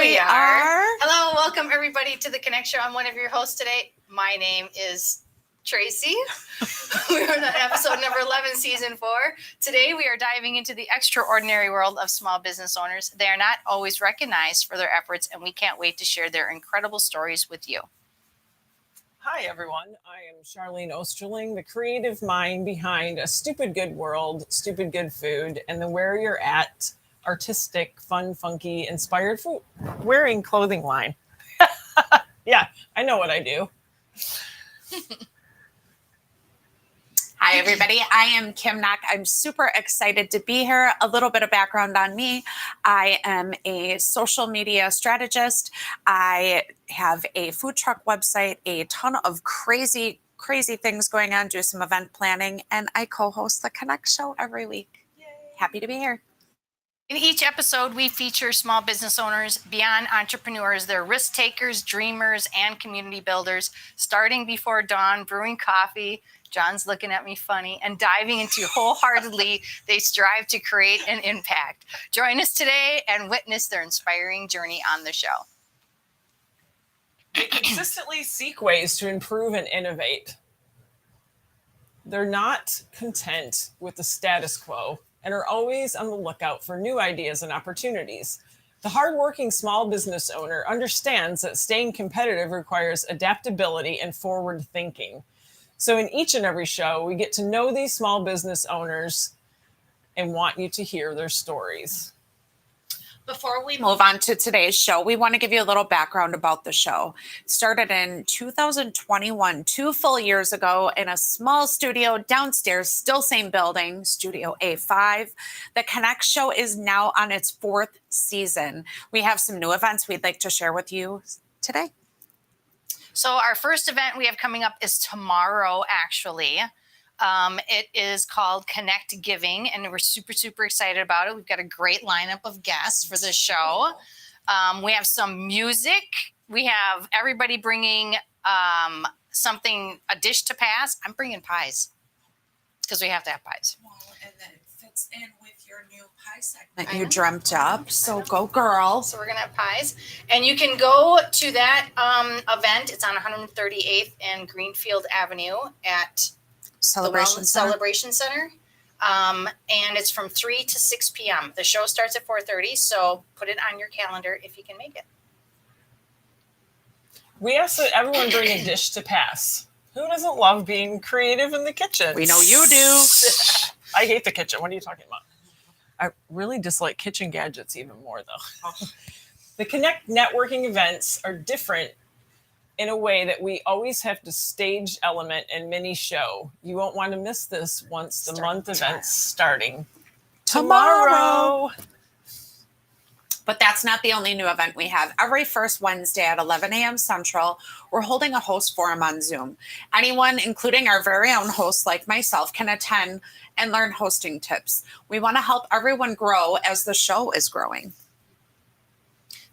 we are. Hello, welcome everybody to the Connect Show. I'm one of your hosts today. My name is Tracy. We're on episode number 11, season 4. Today we are diving into the extraordinary world of small business owners. They are not always recognized for their efforts, and we can't wait to share their incredible stories with you. Hi, everyone. I am Charlene Osterling, the creative mind behind A Stupid Good World, Stupid Good Food, and the Where You're At artistic, fun, funky, inspired food wearing clothing line. Yeah, I know what I do. Hi, everybody. I am Kim Knock. I'm super excited to be here. A little bit of background on me. I am a social media strategist. I have a food truck website, a ton of crazy things going on, do some event planning, and I co-host the Connect Show every week. Yay. Happy to be here. In each episode, we feature small business owners beyond entrepreneurs. They're risk takers, dreamers, and community builders, starting before dawn, brewing coffee. John's looking at me funny, and diving into wholeheartedly, they strive to create an impact. Join us today and witness their inspiring journey on the show. They consistently seek ways to improve and innovate. They're not content with the status quo and are always on the lookout for new ideas and opportunities. The hardworking small business owner understands that staying competitive requires adaptability and forward thinking. So in each and every show, we get to know these small business owners and want you to hear their stories. Before we move on to today's show, we want to give you a little background about the show. It started in 2021, 2 full years ago, in a small studio downstairs, still same building, Studio A5. The Connect Show is now on its 4th season. We have some new events we'd like to share with you today. So our first event we have coming up is tomorrow, actually. It is called Connect Giving, and we're super excited about it. We've got a great lineup of guests for the show. We have some music. We have everybody bringing something, a dish to pass. I'm bringing pies because we have to have pies. Well, and then it fits in with your new pie segment you dreamt up. So go, girl. So we're going to have pies. And you can go to that event. It's on 138th and Greenfield Avenue at Celebration Center. And it's from 3 to 6 p.m. The show starts at 4:30, so put it on your calendar if you can make it. We ask that everyone bring a dish to pass. Who doesn't love being creative in the kitchen? We know you do. I hate the kitchen. What are you talking about? I really dislike kitchen gadgets even more, though. The Connect networking events are different in a way that we always have the stage element and mini show. You won't want to miss this once the month event's starting tomorrow. But that's not the only new event we have. Every first Wednesday at 11 a.m. Central, we're holding a host forum on Zoom. Anyone, including our very own hosts like myself, can attend and learn hosting tips. We want to help everyone grow as the show is growing.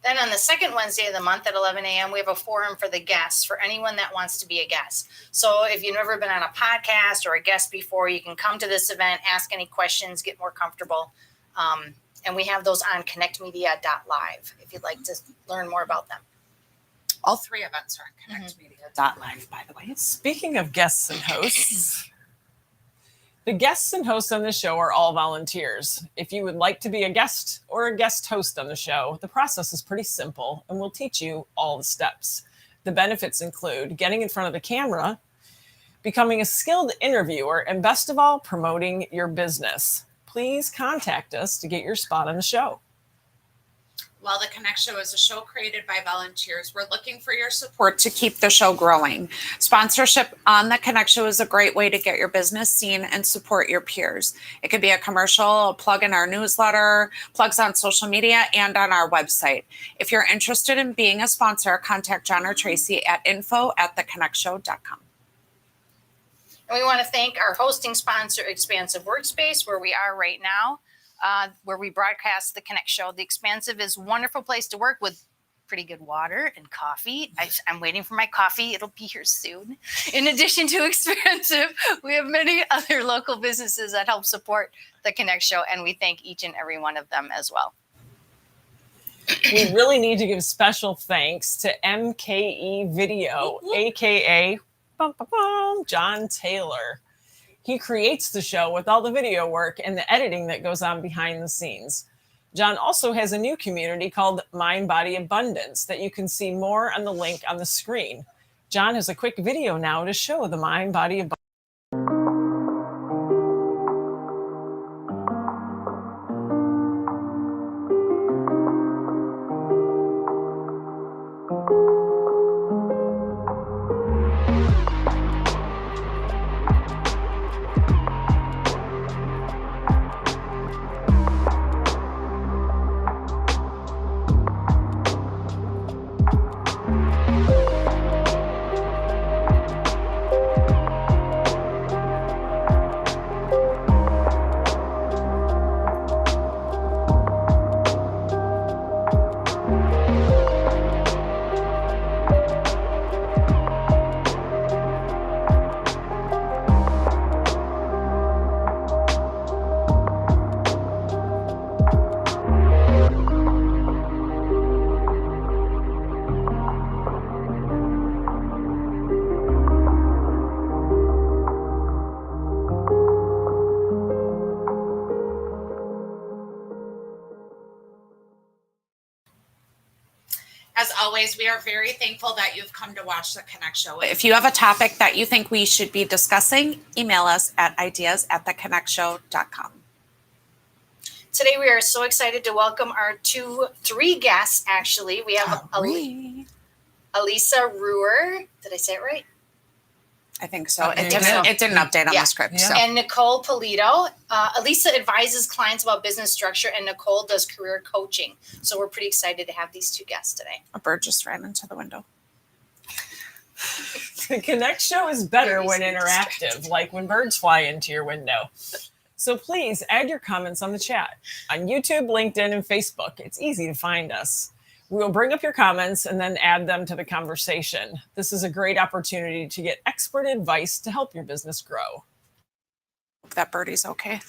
Then on the second Wednesday of the month at 11 a.m., we have a forum for the guests, for anyone that wants to be a guest. So if you've never been on a podcast or a guest before, you can come to this event, ask any questions, get more comfortable. And we have those on connectmedia.live if you'd like to learn more about them. All 3 events are on connectmedia.live, by the way. Speaking of guests and hosts, the guests and hosts on the show are all volunteers. If you would like to be a guest or a guest host on the show, the process is pretty simple, and we'll teach you all the steps. The benefits include getting in front of the camera, becoming a skilled interviewer, and best of all, promoting your business. Please contact us to get your spot on the show. While the Connect Show is a show created by volunteers, we're looking for your support to keep the show growing. Sponsorship on the Connect Show is a great way to get your business seen and support your peers. It could be a commercial, a plug in our newsletter, plugs on social media, and on our website. If you're interested in being a sponsor, contact John or Tracy at info@theconnectshow.com. And we want to thank our hosting sponsor, Expansive Workspace, where we are right now. Where we broadcast the Connect Show. The Expansive is a wonderful place to work with pretty good water and coffee. I'm waiting for my coffee. It'll be here soon. In addition to Expansive, we have many other local businesses that help support the Connect Show, and we thank each and every one of them as well. We really need to give special thanks to MKE Video, aka John Taylor. He creates the show with all the video work and the editing that goes on behind the scenes. John also has a new community called Mind Body Abundance that you can see more on the link on the screen. John has a quick video now to show the Mind Body Abundance. As always, we are very thankful that you've come to watch the Connect Show. If you have a topic that you think we should be discussing, email us at ideas@theconnectshow.com. Today, we are so excited to welcome our three guests, actually. We have Elise Ruer. Did I say it right? I think so. Okay, It didn't update on the script. Yeah. So. And Nicole Pulito. Elise advises clients about business structure, and Nicole does career coaching. So we're pretty excited to have these two guests today. A bird just ran into the window. The Connect Show is better when interactive, like when birds fly into your window. So please add your comments on the chat. On YouTube, LinkedIn, and Facebook, it's easy to find us. We will bring up your comments and then add them to the conversation. This is a great opportunity to get expert advice to help your business grow. Hope that birdie's okay.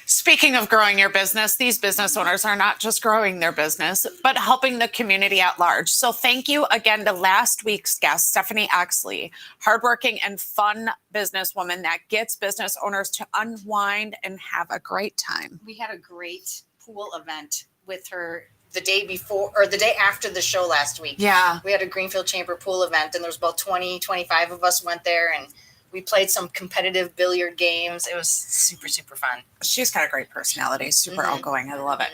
Speaking of growing your business, these business owners are not just growing their business, but helping the community at large. So thank you again to last week's guest, Stephanie Oxley, hardworking and fun businesswoman that gets business owners to unwind and have a great time. We had a great pool event with her the day before or the day after the show last week. Yeah. We had a Greenfield Chamber pool event, and there was about 20, 25 of us went there, and we played some competitive billiard games. It was super, super fun. She's got a great personality, super outgoing. I love it.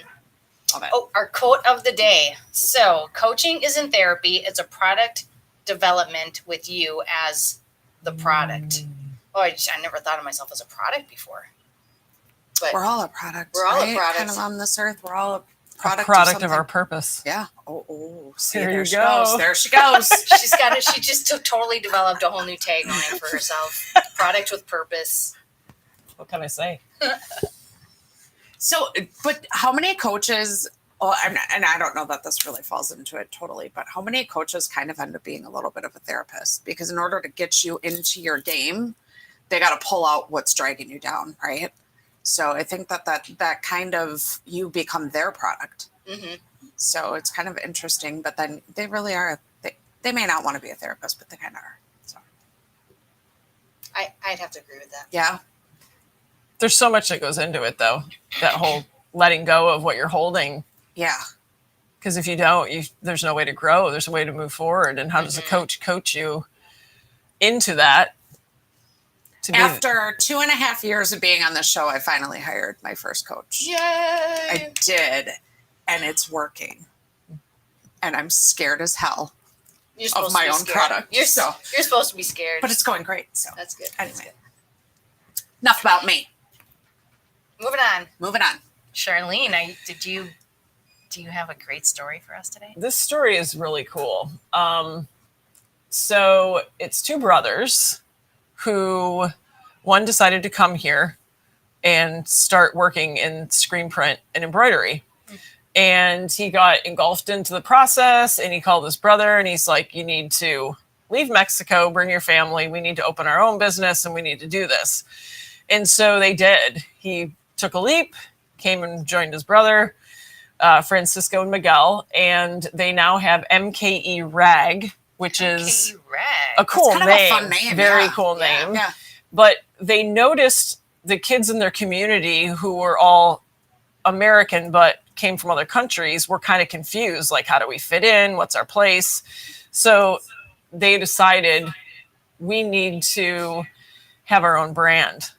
Love it. Oh, our quote of the day. So, coaching isn't therapy. It's a product development with you as the product. Oh, I never thought of myself as a product before. But We're all a product. We're all a right? product. Kind of on this earth. We're all a Product product of our purpose. Yeah. Oh, see, There there you she go. goes. There she goes. she's got it. She just totally developed a whole new tagline for herself. Product with purpose. What can I say? So, but how many coaches, and I don't know that this really falls into it totally, but how many coaches kind of end up being a little bit of a therapist? Because in order to get you into your game, they got to pull out what's dragging you down, right? So I think that kind of, you become their product. Mm-hmm. So it's kind of interesting, but then they really are, they may not want to be a therapist, but they kind of are. So I'd have to agree with that. yeah. There's so much that goes into it, though. That whole letting go of what you're holding. Yeah. Because if you don't, there's no way to grow. There's a way to move forward. And how does a coach you into that? After 2.5 years of being on the show, I finally hired my first coach. Yay! I did, and it's working. And I'm scared as hell of my own product. You're supposed to be scared. But it's going great. So that's good. Anyway, enough about me. Moving on. Charlene, do you have a great story for us today? This story is really cool. So it's two brothers who, one decided to come here and start working in screen print and embroidery. And he got engulfed into the process, and he called his brother and he's like, you need to leave Mexico, bring your family. We need to open our own business and we need to do this. And so they did. He took a leap, came and joined his brother. Francisco and Miguel, and they now have MKE Rag, which is a cool kind of name, a fun name, very cool name. Yeah. But they noticed the kids in their community who were all American but came from other countries were kind of confused, like, how do we fit in? What's our place? So they decided we need to have our own brand.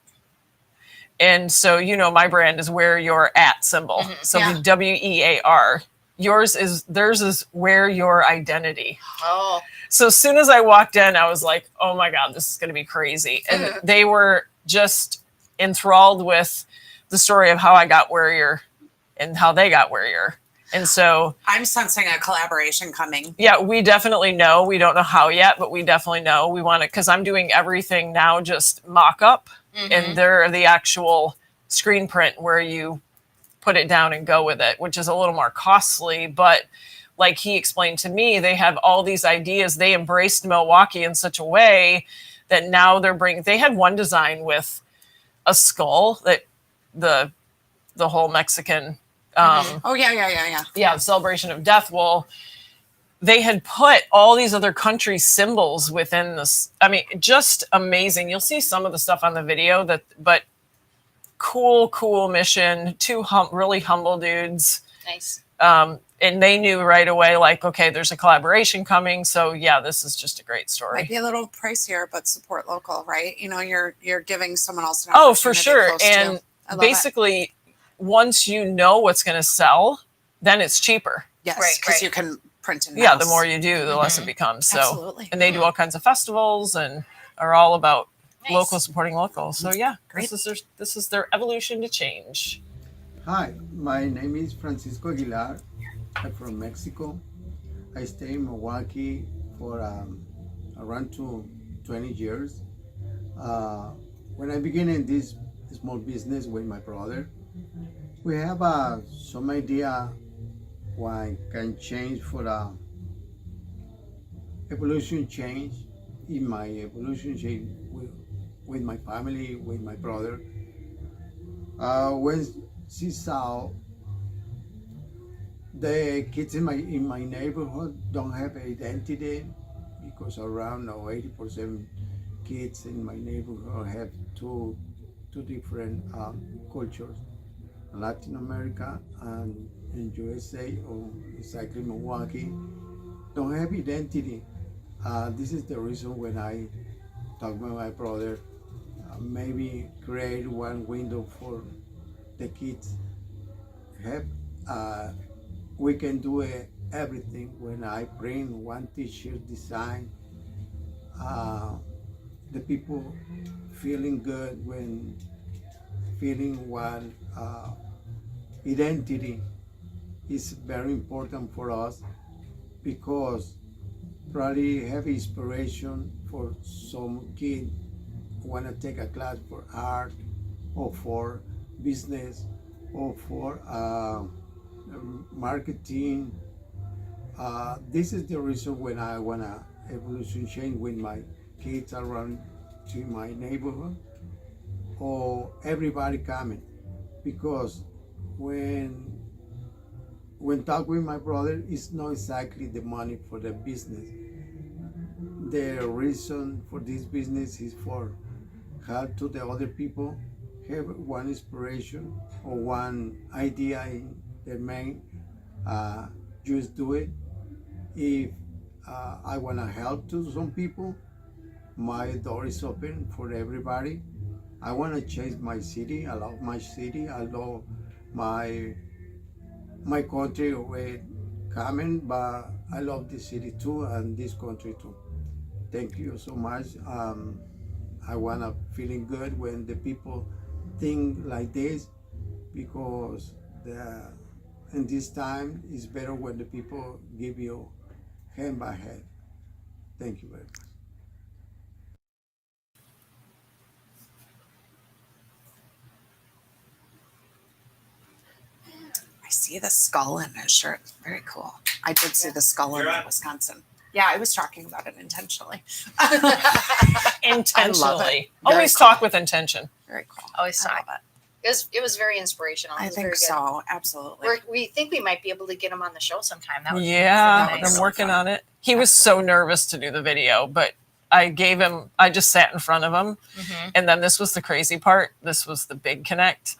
And so, my brand is wear your at symbol. So the WEAR. Theirs is wear your identity. Oh. So as soon as I walked in, I was like, oh my God, this is going to be crazy. And they were just enthralled with the story of how I got Warrior and how they got Warrior. And so I'm sensing a collaboration coming. Yeah, we definitely know. We don't know how yet, but we definitely know we want it, because I'm doing everything now just mock up, and they're the actual screen print where you put it down and go with it, which is a little more costly. But like he explained to me, they have all these ideas. They embraced Milwaukee in such a way that now they had one design with a skull that the whole Mexican celebration of death. Well, they had put all these other country symbols within this. I mean, just amazing. You'll see some of the stuff on the video but cool mission. Two really humble dudes. Nice. And they knew right away, like, okay, there's a collaboration coming. So yeah, this is just a great story. Might be a little pricier, but support local, right? You're giving someone else an opportunity. Oh, for sure. Close and basically, once you know what's going to sell, then it's cheaper. Yes, because you can print and the more you do, the less it becomes. So, absolutely. And they do all kinds of festivals and are all about local supporting local. So yeah, this is their evolution to change. Hi, my name is Francisco Aguilar. I'm from Mexico. I stay in Milwaukee for around 20 years. When I began in this small business with my brother, we have some idea what I can change for the evolution change in my evolution change with my family, with my brother. When she saw the kids in my neighborhood don't have identity, because around 80% kids in my neighborhood have two different cultures, Latin America and in USA, or exactly Milwaukee, don't have identity. This is the reason when I talked with my brother, maybe create one window for the kids. We can do everything. When I print one t-shirt design, the people feeling good when feeling one identity is very important for us, because probably have inspiration for some kid who want to take a class for art or for business or for marketing. This is the reason when I want to evolution change with my kids around to my neighborhood, or everybody coming, because when talk with my brother, it's not exactly the money for the business. The reason for this business is for help to the other people, have one inspiration or one idea in their mind, just do it. If I want to help to some people, my door is open for everybody. I want to change my city. I love my city. I love my country with coming, but I love this city too and this country too. Thank you so much. I want to feeling good when the people think like this, because in this time it's better when the people give you hand by hand. Thank you very much. I see the skull in his shirt. Very cool. I did see the skull in Wisconsin. Yeah, I was talking about it intentionally. Intentionally. Very Always cool. talk with intention. Very cool. Always I talk. love It was very inspirational. It I was think very good. so. Absolutely. We think we might be able to get him on the show sometime. That would be Yeah, really nice. I'm working on it. He was so nervous to do the video, but I just sat in front of him. And then this was the crazy part. This was the big connect.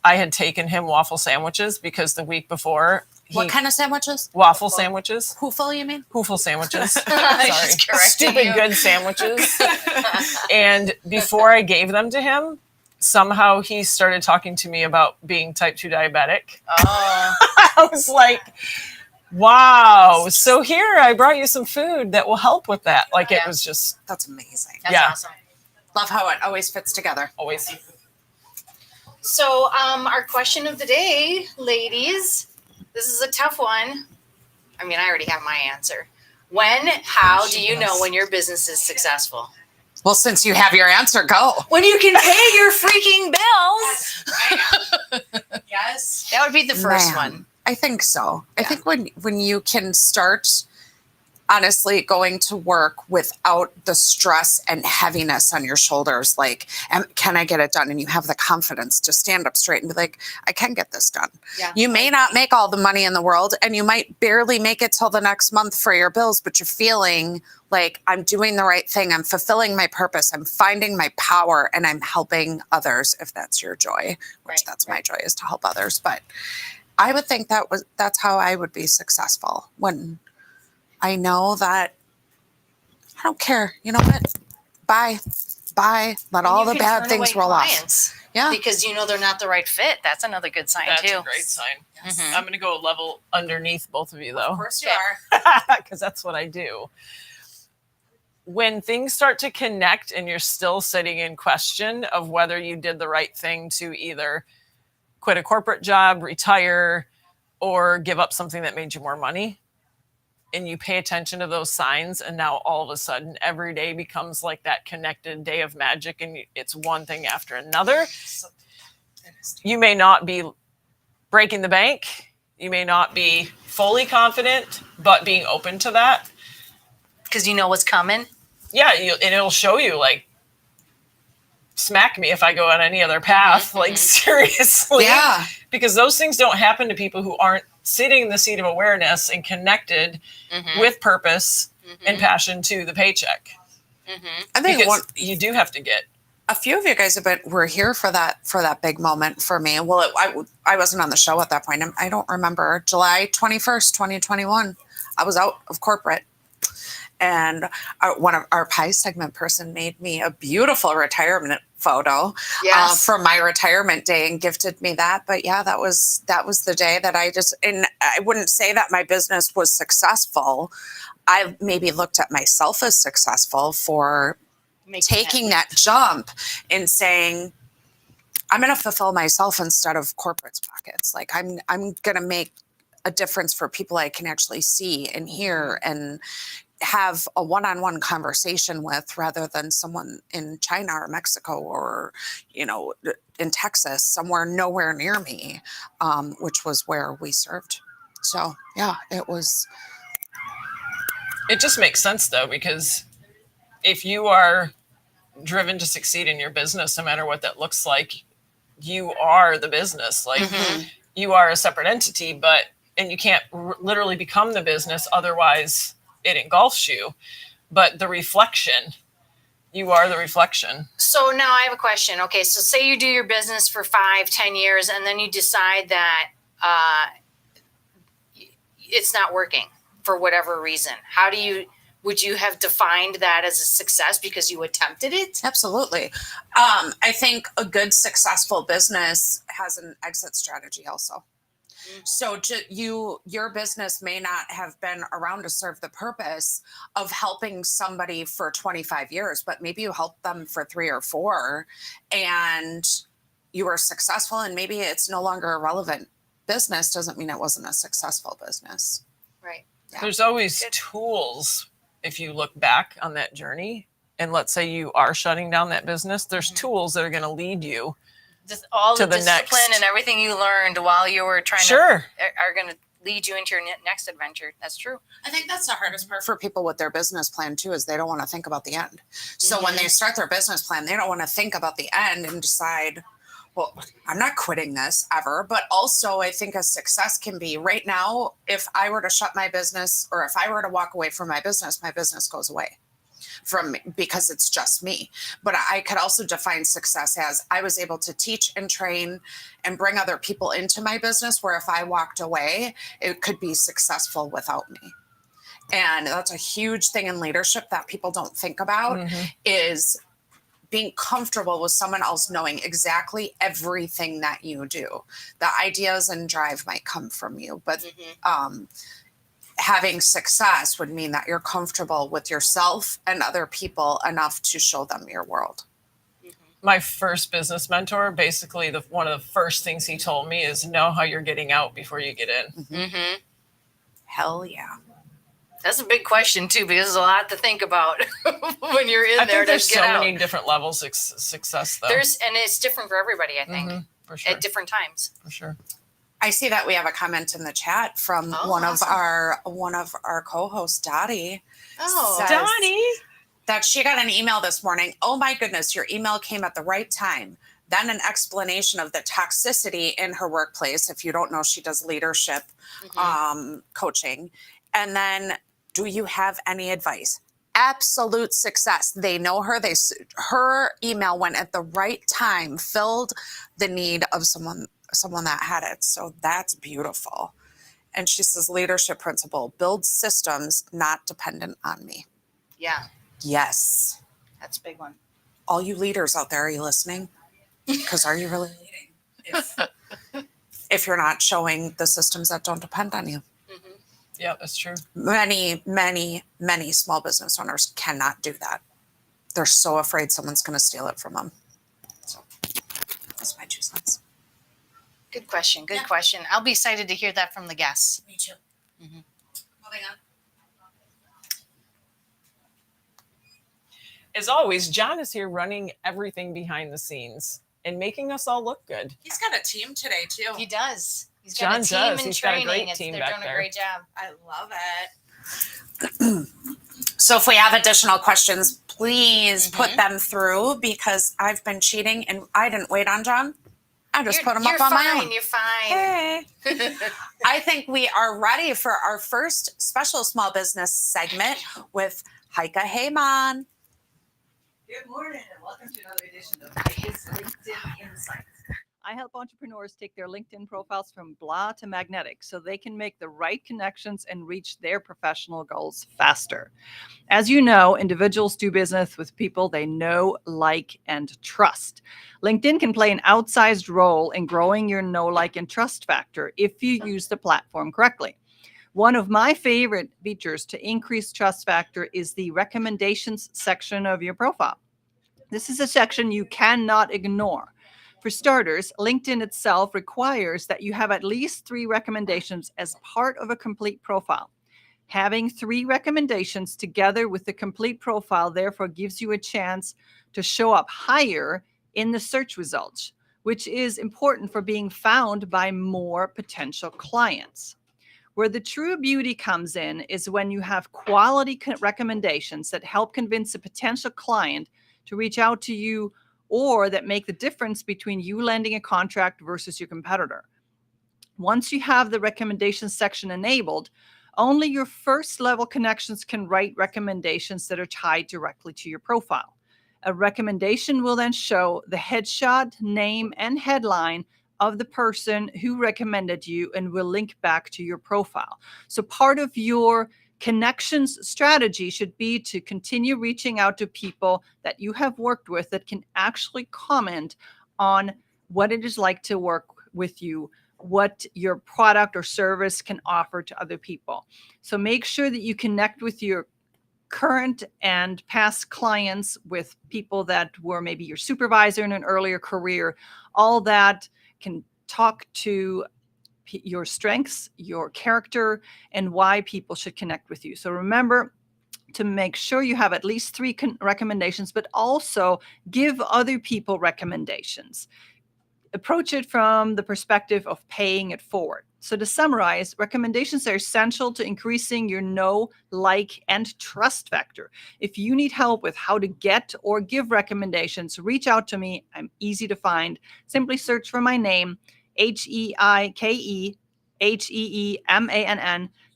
I had taken him waffle sandwiches because the week before. What kind of sandwiches? Waffle sandwiches. Hoofle, you mean? Hoofle sandwiches. She's correcting Stupid you. good sandwiches. And before I gave them to him, somehow he started talking to me about being type 2 diabetic. Oh. I was like, wow. So here, I brought you some food that will help with that. Like it was just. That's amazing. That's Yeah. awesome. Love how it always fits together. Always. So our question of the day, ladies, this is a tough one. I mean, I already have my answer. How do you know when your business is successful? Well, since you have your answer, go. When you can pay your freaking bills. Yes. That would be the first Man, one. I think so. I Yeah. think when you can start honestly going to work without the stress and heaviness on your shoulders, like, can I get it done? And you have the confidence to stand up straight and be like, I can get this done. Yeah. You may not make all the money in the world and you might barely make it till the next month for your bills, but you're feeling like I'm doing the right thing. I'm fulfilling my purpose. I'm finding my power and I'm helping others, if that's your joy, which that's my joy, is to help others. But I would think that's how I would be successful, when I know that I don't care. You know what? Bye. Let all the bad things roll off. Yeah. Because you know they're not the right fit. That's another good sign That's too. a great sign. Mhm. I'm going to go a level underneath both of you, though. Of course you Okay. are. Because that's what I do. When things start to connect and you're still sitting in question of whether you did the right thing to either quit a corporate job, retire, or give up something that made you more money, and you pay attention to those signs, and now all of a sudden every day becomes like that connected day of magic, and it's one thing after another. You may not be breaking the bank. You may not be fully confident, but being open to that. Because you know what's coming. Yeah, and it'll show you, like, smack me if I go on any other path. Like, seriously. Yeah. Because those things don't happen to people who aren't sitting in the seat of awareness and connected with purpose and passion to the paycheck. I think Because you do have to get. a few of you guys were here for that big moment for me. Well, I wasn't on the show at that point. I don't remember. July 21st, 2021. I was out of corporate. And one of our pie segment person made me a beautiful retirement photo from my retirement day and gifted me that. But yeah, that was the day that and I wouldn't say that my business was successful. I maybe looked at myself as successful for taking that jump and saying, I'm going to fulfill myself instead of corporate's pockets. Like I'm going to make a difference for people I can actually see and hear and have a one-on-one conversation with, rather than someone in China or Mexico or, in Texas, somewhere nowhere near me, which was where we served. So yeah, it just makes sense, though, because if you are driven to succeed in your business, no matter what that looks like, you are the business. Like you are a separate entity, and you can't literally become the business. Otherwise it engulfs you. But the reflection, you are the reflection. So now I have a question. Okay, so say you do your business for 5-10 years and then you decide that it's not working for whatever reason. Would you have defined that as a success because you attempted it? absolutely. I think a good successful business has an exit strategy also. So your business may not have been around to serve the purpose of helping somebody for 25 years, but maybe you helped them for 3 or 4 and you were successful, and maybe it's no longer a relevant business. Doesn't mean it wasn't a successful business. Right. Yeah. There's always tools. If you look back on that journey, and let's say you are shutting down that business, there's tools that are going to lead you Just all to the the discipline next. and everything you learned while you were trying Sure. are going to lead you into your next adventure. That's true. I think that's the hardest part for people with their business plan too, is they don't want to think about the end. So when they start their business plan, they don't want to think about the end and decide, well, I'm not quitting this ever. But also, I think a success can be right now, if I were to shut my business or if I were to walk away from my business goes away from me because it's just me. But I could also define success as I was able to teach and train and bring other people into my business, where if I walked away, it could be successful without me. And that's a huge thing in leadership that people don't think about, is being comfortable with someone else knowing exactly everything that you do. The ideas and drive might come from you, but having success would mean that you're comfortable with yourself and other people enough to show them your world. My first business mentor, basically one of the first things he told me is know how you're getting out before you get in. Hell yeah. That's a big question too, because there's a lot to think about when you're in I there think there's to get so out. many different levels of success, though. And it's different for everybody, I think, For sure. at different times. For sure. I see that we have a comment in the chat from one of our co-hosts, Dottie. Oh, says Donnie! that she got an email this morning. Oh my goodness, your email came at the right time. Then an explanation of the toxicity in her workplace. If you don't know, she does leadership coaching. And then, do you have any advice? Absolute success. They know her. Her email went at the right time, filled the need of someone that had it. So that's beautiful. And she says, leadership principle, build systems not dependent on me. Yeah, Yes. that's a big one. All you leaders out there, are you listening? Because are you really leading? If you're not showing the systems that don't depend on you. Yeah, that's true. Many, many, many small business owners cannot do that. They're so afraid someone's going to steal it from them. So that's my 2 cents. Good question. Good question. I'll be excited to hear that from the guests. Me too. Moving on. As always, John is here running everything behind the scenes and making us all look good. He's got a team today too. He does. He's John got a team does. in He's got a training. great team They're back doing there. a great job. I love it. So if we have additional questions, please put them through, because I've been cheating and I didn't wait on John. I just put them up on my own. You're fine. Hey. I think we are ready for our first special small business segment with Heike Heyman. Good morning and welcome to another edition of Praktess LinkedIn Insights. I help entrepreneurs take their LinkedIn profiles from blah to magnetic so they can make the right connections and reach their professional goals faster. As you know, individuals do business with people they know, like, and trust. LinkedIn can play an outsized role in growing your know, like, and trust factor if you use the platform correctly. One of my favorite features to increase trust factor is the recommendations section of your profile. This is a section you cannot ignore. For starters, LinkedIn itself requires that you have at least 3 recommendations as part of a complete profile. Having 3 recommendations together with the complete profile therefore gives you a chance to show up higher in the search results, which is important for being found by more potential clients. Where the true beauty comes in is when you have quality recommendations that help convince a potential client to reach out to you, or that make the difference between you landing a contract versus your competitor. Once you have the recommendations section enabled, only your first level connections can write recommendations that are tied directly to your profile. A recommendation will then show the headshot, name, and headline of the person who recommended you and will link back to your profile. So part of your connections strategy should be to continue reaching out to people that you have worked with that can actually comment on what it is like to work with you, what your product or service can offer to other people. So make sure that you connect with your current and past clients, with people that were maybe your supervisor in an earlier career. All that can talk to your strengths, your character, and why people should connect with you. So remember to make sure you have at least 3 recommendations, but also give other people recommendations. approach it from the perspective of paying it forward. So to summarize, recommendations are essential to increasing your know, like, and trust factor. If you need help with how to get or give recommendations, reach out to me. I'm easy to find. Simply search for my name, HeikeHeemann.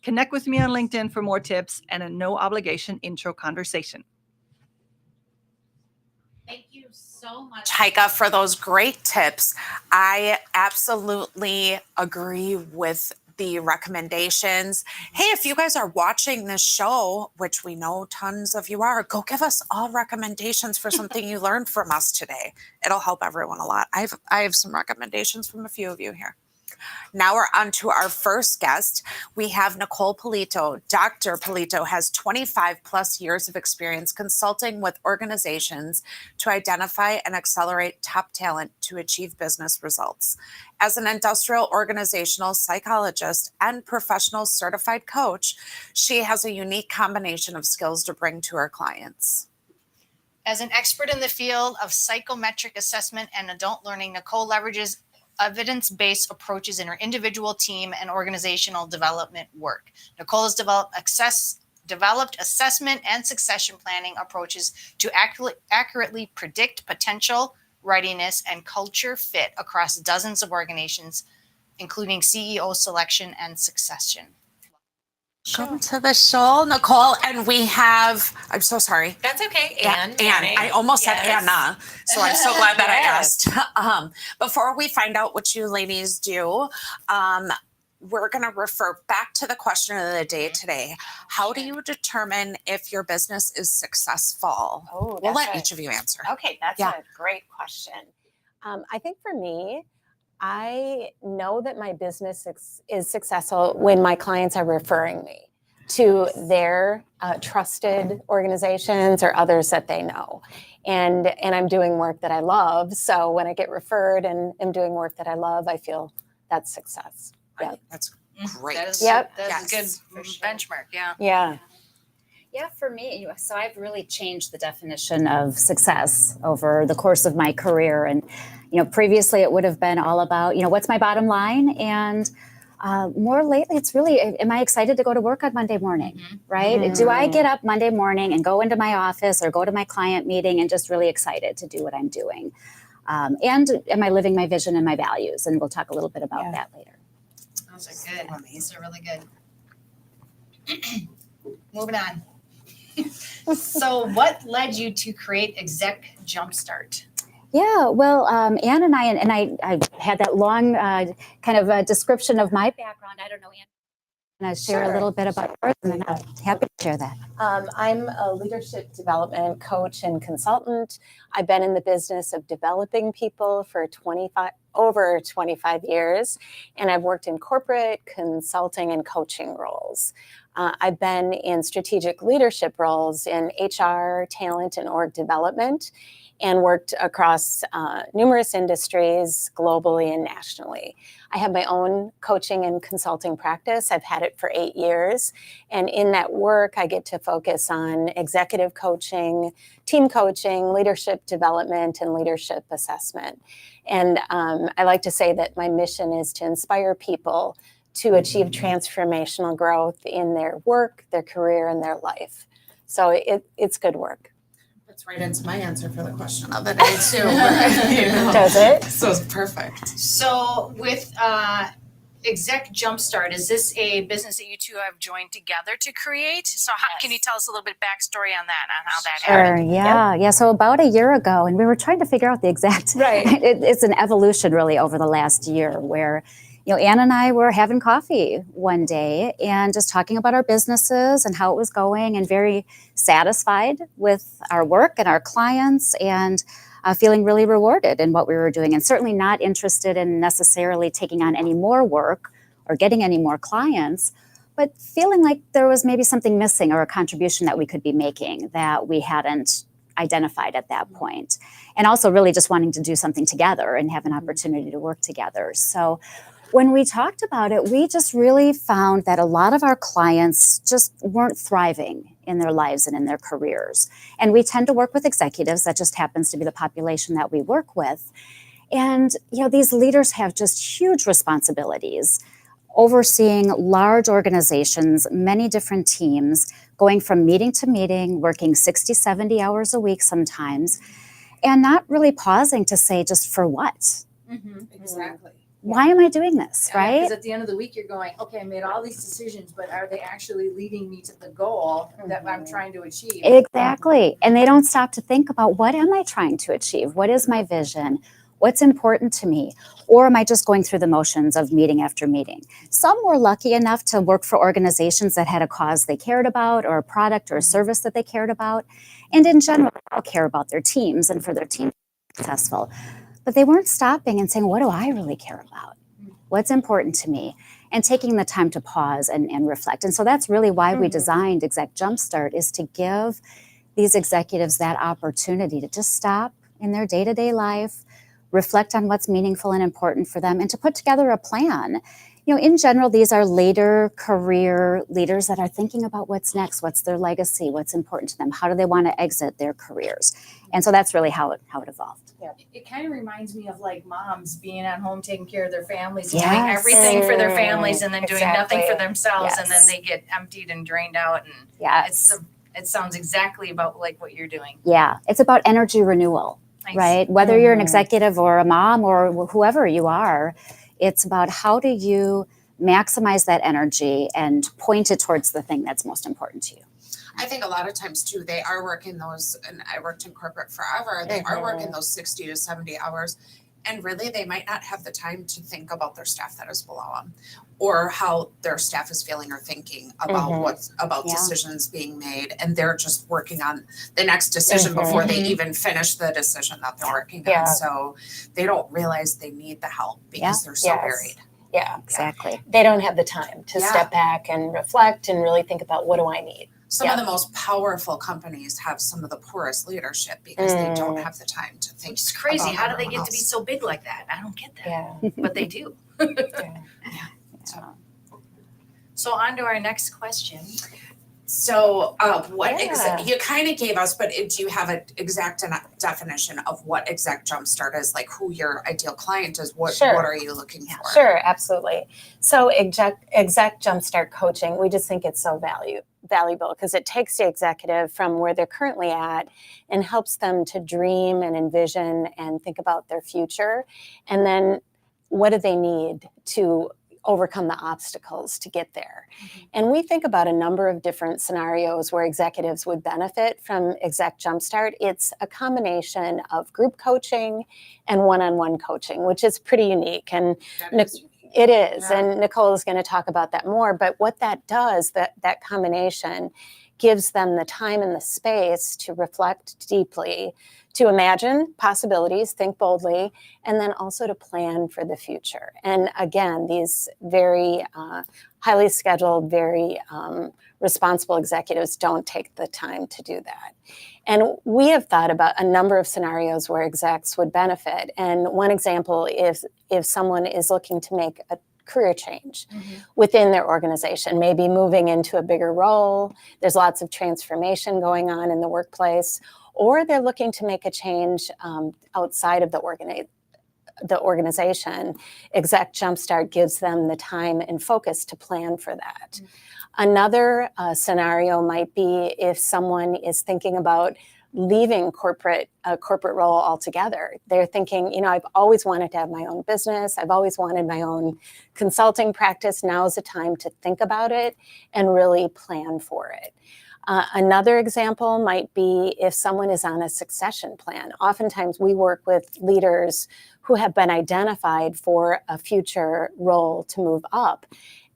Connect with me on LinkedIn for more tips and a no obligation intro conversation. Thank you so much, Heike, for those great tips. I absolutely agree with the recommendations. Hey, if you guys are watching this show, which we know tons of you are, go give us all recommendations for something you learned from us today. It'll help everyone a lot. I have some recommendations from a few of you here. Now we're on to our first guest. We have Nicole Pulito. Dr. Pulito has 25 plus years of experience consulting with organizations to identify and accelerate top talent to achieve business results. As an industrial organizational psychologist and professional certified coach, she has a unique combination of skills to bring to her clients. As an expert in the field of psychometric assessment and adult learning, Nicole leverages evidence-based approaches in her individual, team, and organizational development work. Nicole has developed assessment and succession planning approaches to accurately predict potential, readiness, and culture fit across dozens of organizations, including CEO selection and succession. Welcome to the show, Nicole. And we have, I'm so sorry. That's okay. Anne. I almost said Anna, so I'm so glad that Yes. I asked. Before we find out what you ladies do, we're going to refer back to the question of the day today. How do you determine if your business is successful? Oh, We'll let each of you answer. Okay, that's Yeah. a great question. I think for me, I know that my business is successful when my clients are referring me to their trusted organizations or others that they know. And I'm doing work that I love. So when I get referred and am doing work that I love, I feel that's success. Yeah. That's great. That is, Yep. that's Yes. a good benchmark. Yeah. Yeah. Yeah, for me, so I've really changed the definition of success over the course of my career. And, previously it would have been all about, what's my bottom line? And more lately, it's really, am I excited to go to work on Monday morning, right? Mhm. Do I get up Monday morning and go into my office or go to my client meeting and just really excited to do what I'm doing? And am I living my vision and my values? And we'll talk a little bit about that later. Those are good. These are really good. Moving on. So what led you to create Exec Jumpstart? Yeah, well, Anne and I had that long kind of a description of my background. I don't know, Anne, and I share a little bit about yours, and I'm happy to share that. I'm a leadership development coach and consultant. I've been in the business of developing people for over 25 years, and I've worked in corporate consulting and coaching roles. I've been in strategic leadership roles in HR, talent, and org development, and worked across numerous industries globally and nationally. I have my own coaching and consulting practice. I've had it for 8 years. And in that work, I get to focus on executive coaching, team coaching, leadership development, and leadership assessment. And I like to say that my mission is to inspire people to achieve transformational growth in their work, their career, and their life. So it's good work. That's right into my answer for the question of the day, too. Does it? So it's perfect. So with Exec Jumpstart, is this a business that you two have joined together to create? So can you tell us a little bit backstory on that, on how that happened? Sure, yeah. So about a year ago, and we were trying to figure out the exact, it's an evolution really over the last year where, Anne and I were having coffee one day and just talking about our businesses and how it was going, and very satisfied with our work and our clients, and feeling really rewarded in what we were doing, and certainly not interested in necessarily taking on any more work or getting any more clients, but feeling like there was maybe something missing or a contribution that we could be making that we hadn't identified at that point. And also really just wanting to do something together and have an opportunity to work together. So when we talked about it, we just really found that a lot of our clients just weren't thriving in their lives and in their careers. And we tend to work with executives. That just happens to be the population that we work with. And, these leaders have just huge responsibilities, overseeing large organizations, many different teams, going from meeting to meeting, working 60, 70 hours a week sometimes, and not really pausing to say, just for what? Exactly. Why am I doing this, right? Because at the end of the week, you're going, okay, I made all these decisions, but are they actually leading me to the goal that I'm trying to achieve? Exactly. And they don't stop to think about, what am I trying to achieve? What is my vision? What's important to me? Or am I just going through the motions of meeting after meeting? Some were lucky enough to work for organizations that had a cause they cared about, or a product or a service that they cared about. And in general, they all care about their teams and for their team to be successful. But they weren't stopping and saying, what do I really care about? What's important to me? And taking the time to pause and reflect. And so that's really why we designed Exec Jumpstart, is to give these executives that opportunity to just stop in their day-to-day life, reflect on what's meaningful and important for them, and to put together a plan. In general, these are later career leaders that are thinking about what's next, what's their legacy, what's important to them, how do they want to exit their careers. And so that's really how it evolved. Yeah. It kind of reminds me of like moms being at home taking care of their families, Yes. doing everything for their families, and then doing nothing for Exactly. themselves, and then Yes. they get emptied and drained out. And Yes. it sounds exactly about like what you're doing. Yeah. It's about energy renewal, Nice. right? Whether you're an executive or a mom or whoever you are, it's about how do you maximize that energy and point it towards the thing that's most important to you. I think a lot of times too, they are working those, and I worked in corporate forever, they are working those 60 to 70 hours. And really, they might not have the time to think about their staff that is below them, or how their staff is feeling or thinking about what's about decisions being made. And they're just working on the next decision before they even finish the decision that they're working on. So they don't realize they need the help because they're so buried. Yeah, Exactly. they don't have the time to step back and reflect and really think about, what do I need? Some of the most powerful companies have some of the poorest leadership because they don't have the time to think. It's crazy. about How do they everyone get to be else. so big like that? I don't get that. Yeah. But they do. So on to our next question. So, what Yeah. you kind of gave us, but do you have an exact definition of what Exec Jumpstart is? Like who your ideal client is? What are you looking for? Sure, absolutely. So exec Jumpstart coaching, we just think it's so valuable because it takes the executive from where they're currently at and helps them to dream and envision and think about their future. And then what do they need to overcome the obstacles to get there? And we think about a number of different scenarios where executives would benefit from Exec Jumpstart. It's a combination of group coaching and one-on-one coaching, which is pretty unique. And it is. Yeah. And Nicole is going to talk about that more. But what that does, that combination gives them the time and the space to reflect deeply, to imagine possibilities, think boldly, and then also to plan for the future. And again, these very highly scheduled, very responsible executives don't take the time to do that. And we have thought about a number of scenarios where execs would benefit. And one example is if someone is looking to make a career change within their organization, maybe moving into a bigger role. There's lots of transformation going on in the workplace, or they're looking to make a change outside of the organization. Exec Jumpstart gives them the time and focus to plan for that. Another scenario might be if someone is thinking about leaving a corporate role altogether. They're thinking, I've always wanted to have my own business. I've always wanted my own consulting practice. Now's the time to think about it and really plan for it. Another example might be if someone is on a succession plan. Oftentimes we work with leaders who have been identified for a future role to move up,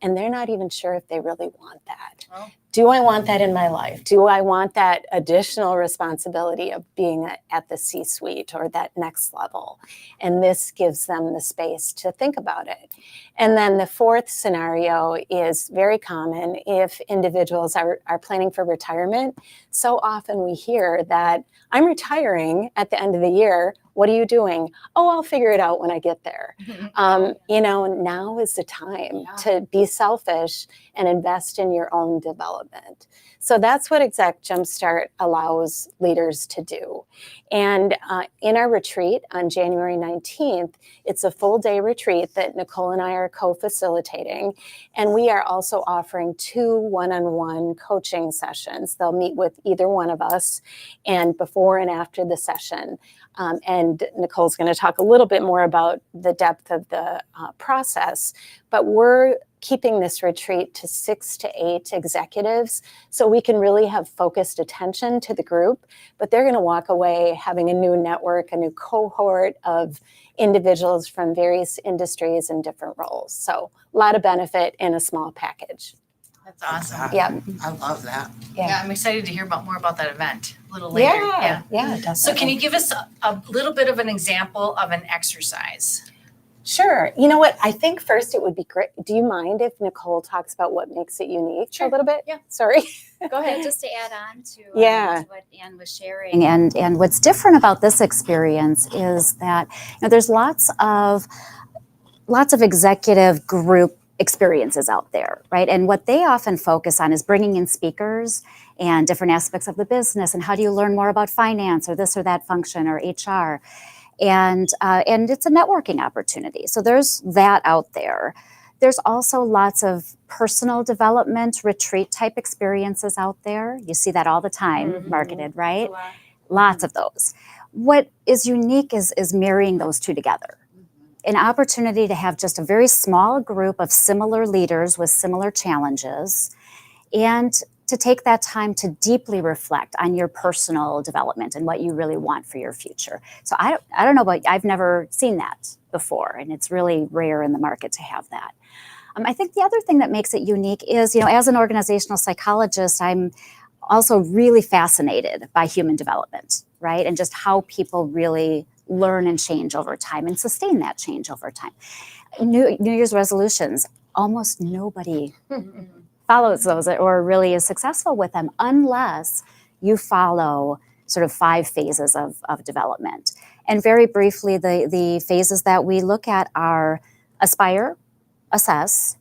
and they're not even sure if they really want that. Oh. Do I want that in my life? Do I want that additional responsibility of being at the C-suite or that next level? And this gives them the space to think about it. And then the fourth scenario is very common if individuals are planning for retirement. So often we hear that I'm retiring at the end of the year. What are you doing? Oh, I'll figure it out when I get there. Now is the time to be selfish and invest in your own development. development. So that's what Exec Jumpstart allows leaders to do. And in our retreat on January 19th, it's a full day retreat that Nicole and I are co-facilitating. And we are also offering 2 one-on-one coaching sessions. They'll meet with either one of us and before and after the session. And Nicole's going to talk a little bit more about the depth of the process, but we're keeping this retreat to 6 to 8 executives so we can really have focused attention to the group, but they're going to walk away having a new network, a new cohort of individuals from various industries and different roles. So a lot of benefit in a small package. That's awesome. Yeah. I love that. Yeah, I'm excited to hear more about that event a little later. Yeah, definitely. So can you give us a little bit of an example of an exercise? Sure. You know what? I think first it would be great. Do you mind if Nicole talks about what makes it unique a little bit? Yeah. Sorry. Go ahead. Just to add on to, Yeah. to what Anne was sharing. And what's different about this experience is that there's lots of executive group experiences out there, right? And what they often focus on is bringing in speakers and different aspects of the business and how do you learn more about finance or this or that function or HR. And it's a networking opportunity. So there's that out there. There's also lots of personal development, retreat type experiences out there. You see that all the time marketed, right? Lots of those. What is unique is marrying those two together. An opportunity to have just a very small group of similar leaders with similar challenges and to take that time to deeply reflect on your personal development and what you really want for your future. So I don't know, but I've never seen that before, and it's really rare in the market to have that. I think the other thing that makes it unique is, as an organizational psychologist, I'm also really fascinated by human development, right? And just how people really learn and change over time and sustain that change over time. New Year's resolutions, almost nobody follows those or really is successful with them unless you follow sort of 5 phases of development. And very briefly, the phases that we look at are aspire, assess,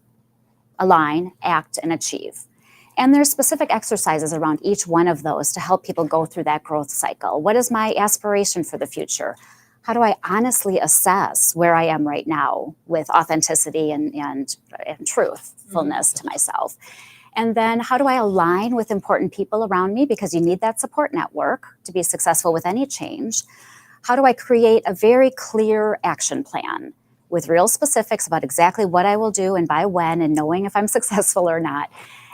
align, act, and achieve. And there's specific exercises around each one of those to help people go through that growth cycle. What is my aspiration for the future? How do I honestly assess where I am right now with authenticity and truthfulness to myself? And then how do I align with important people around me? Because you need that support network to be successful with any change. How do I create a very clear action plan with real specifics about exactly what I will do and by when and knowing if I'm successful or not?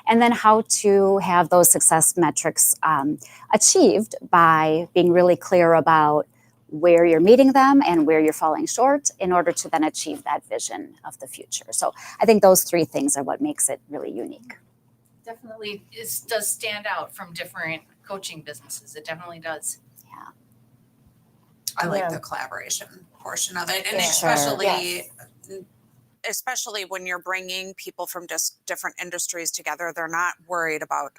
And then how to have those success metrics achieved by being really clear about where you're meeting them and where you're falling short in order to then achieve that vision of the future. So I think those 3 things are what makes it really unique. Definitely does stand out from different coaching businesses. It definitely does. Yeah. I like the collaboration portion of it, and especially when you're bringing people from just different industries together. They're not worried about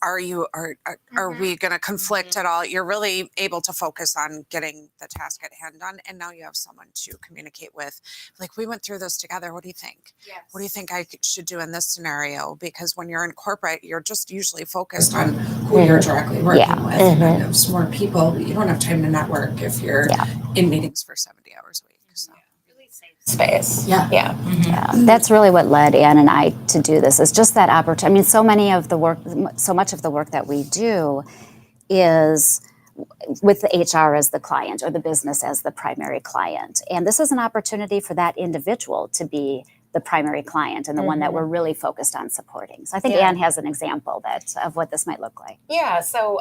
are we going to conflict at all. You're really able to focus on getting the task at hand done, and now you have someone to communicate with. Like, we went through this together. What do you think? Yes. What do you think I should do in this scenario? Because when you're in corporate, you're just usually focused on who you're directly working with. And I have smart people. You don't have time to network if you're in meetings for 70 hours a week. So. Space. Yeah. That's really what led Anne and I to do this, is just that opportunity. I mean, so much of the work that we do is with the HR as the client or the business as the primary client. And this is an opportunity for that individual to be the primary client and the one that we're really focused on supporting. So I think Anne has an example of what this might look like. Yeah, so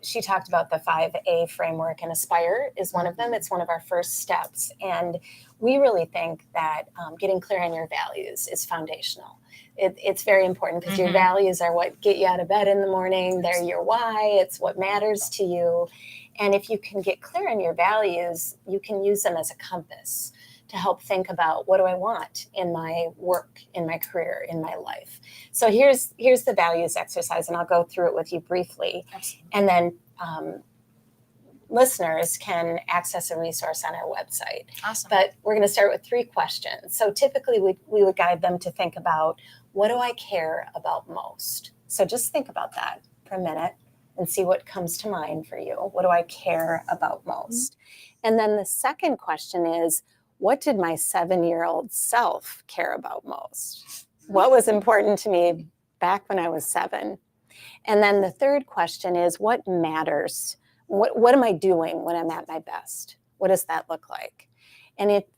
she talked about the 5A framework, and Aspire is one of them. It's one of our first steps. And we really think that getting clear on your values is foundational. It's very important because your values are what get you out of bed in the morning. They're your why. It's what matters to you. And if you can get clear on your values, you can use them as a compass to help think about, what do I want in my work, in my career, in my life. So here's the values exercise, and I'll go through it with you briefly. Absolutely. And then listeners can access a resource on our website. Awesome. But we're going to start with 3 questions. So typically we would guide them to think about, what do I care about most? So just think about that for a minute and see what comes to mind for you. What do I care about most? And then the second question is, what did my 7-year-old self care about most? What was important to me back when I was 7? And then the third question is, what matters? What am I doing when I'm at my best? What does that look like? And it,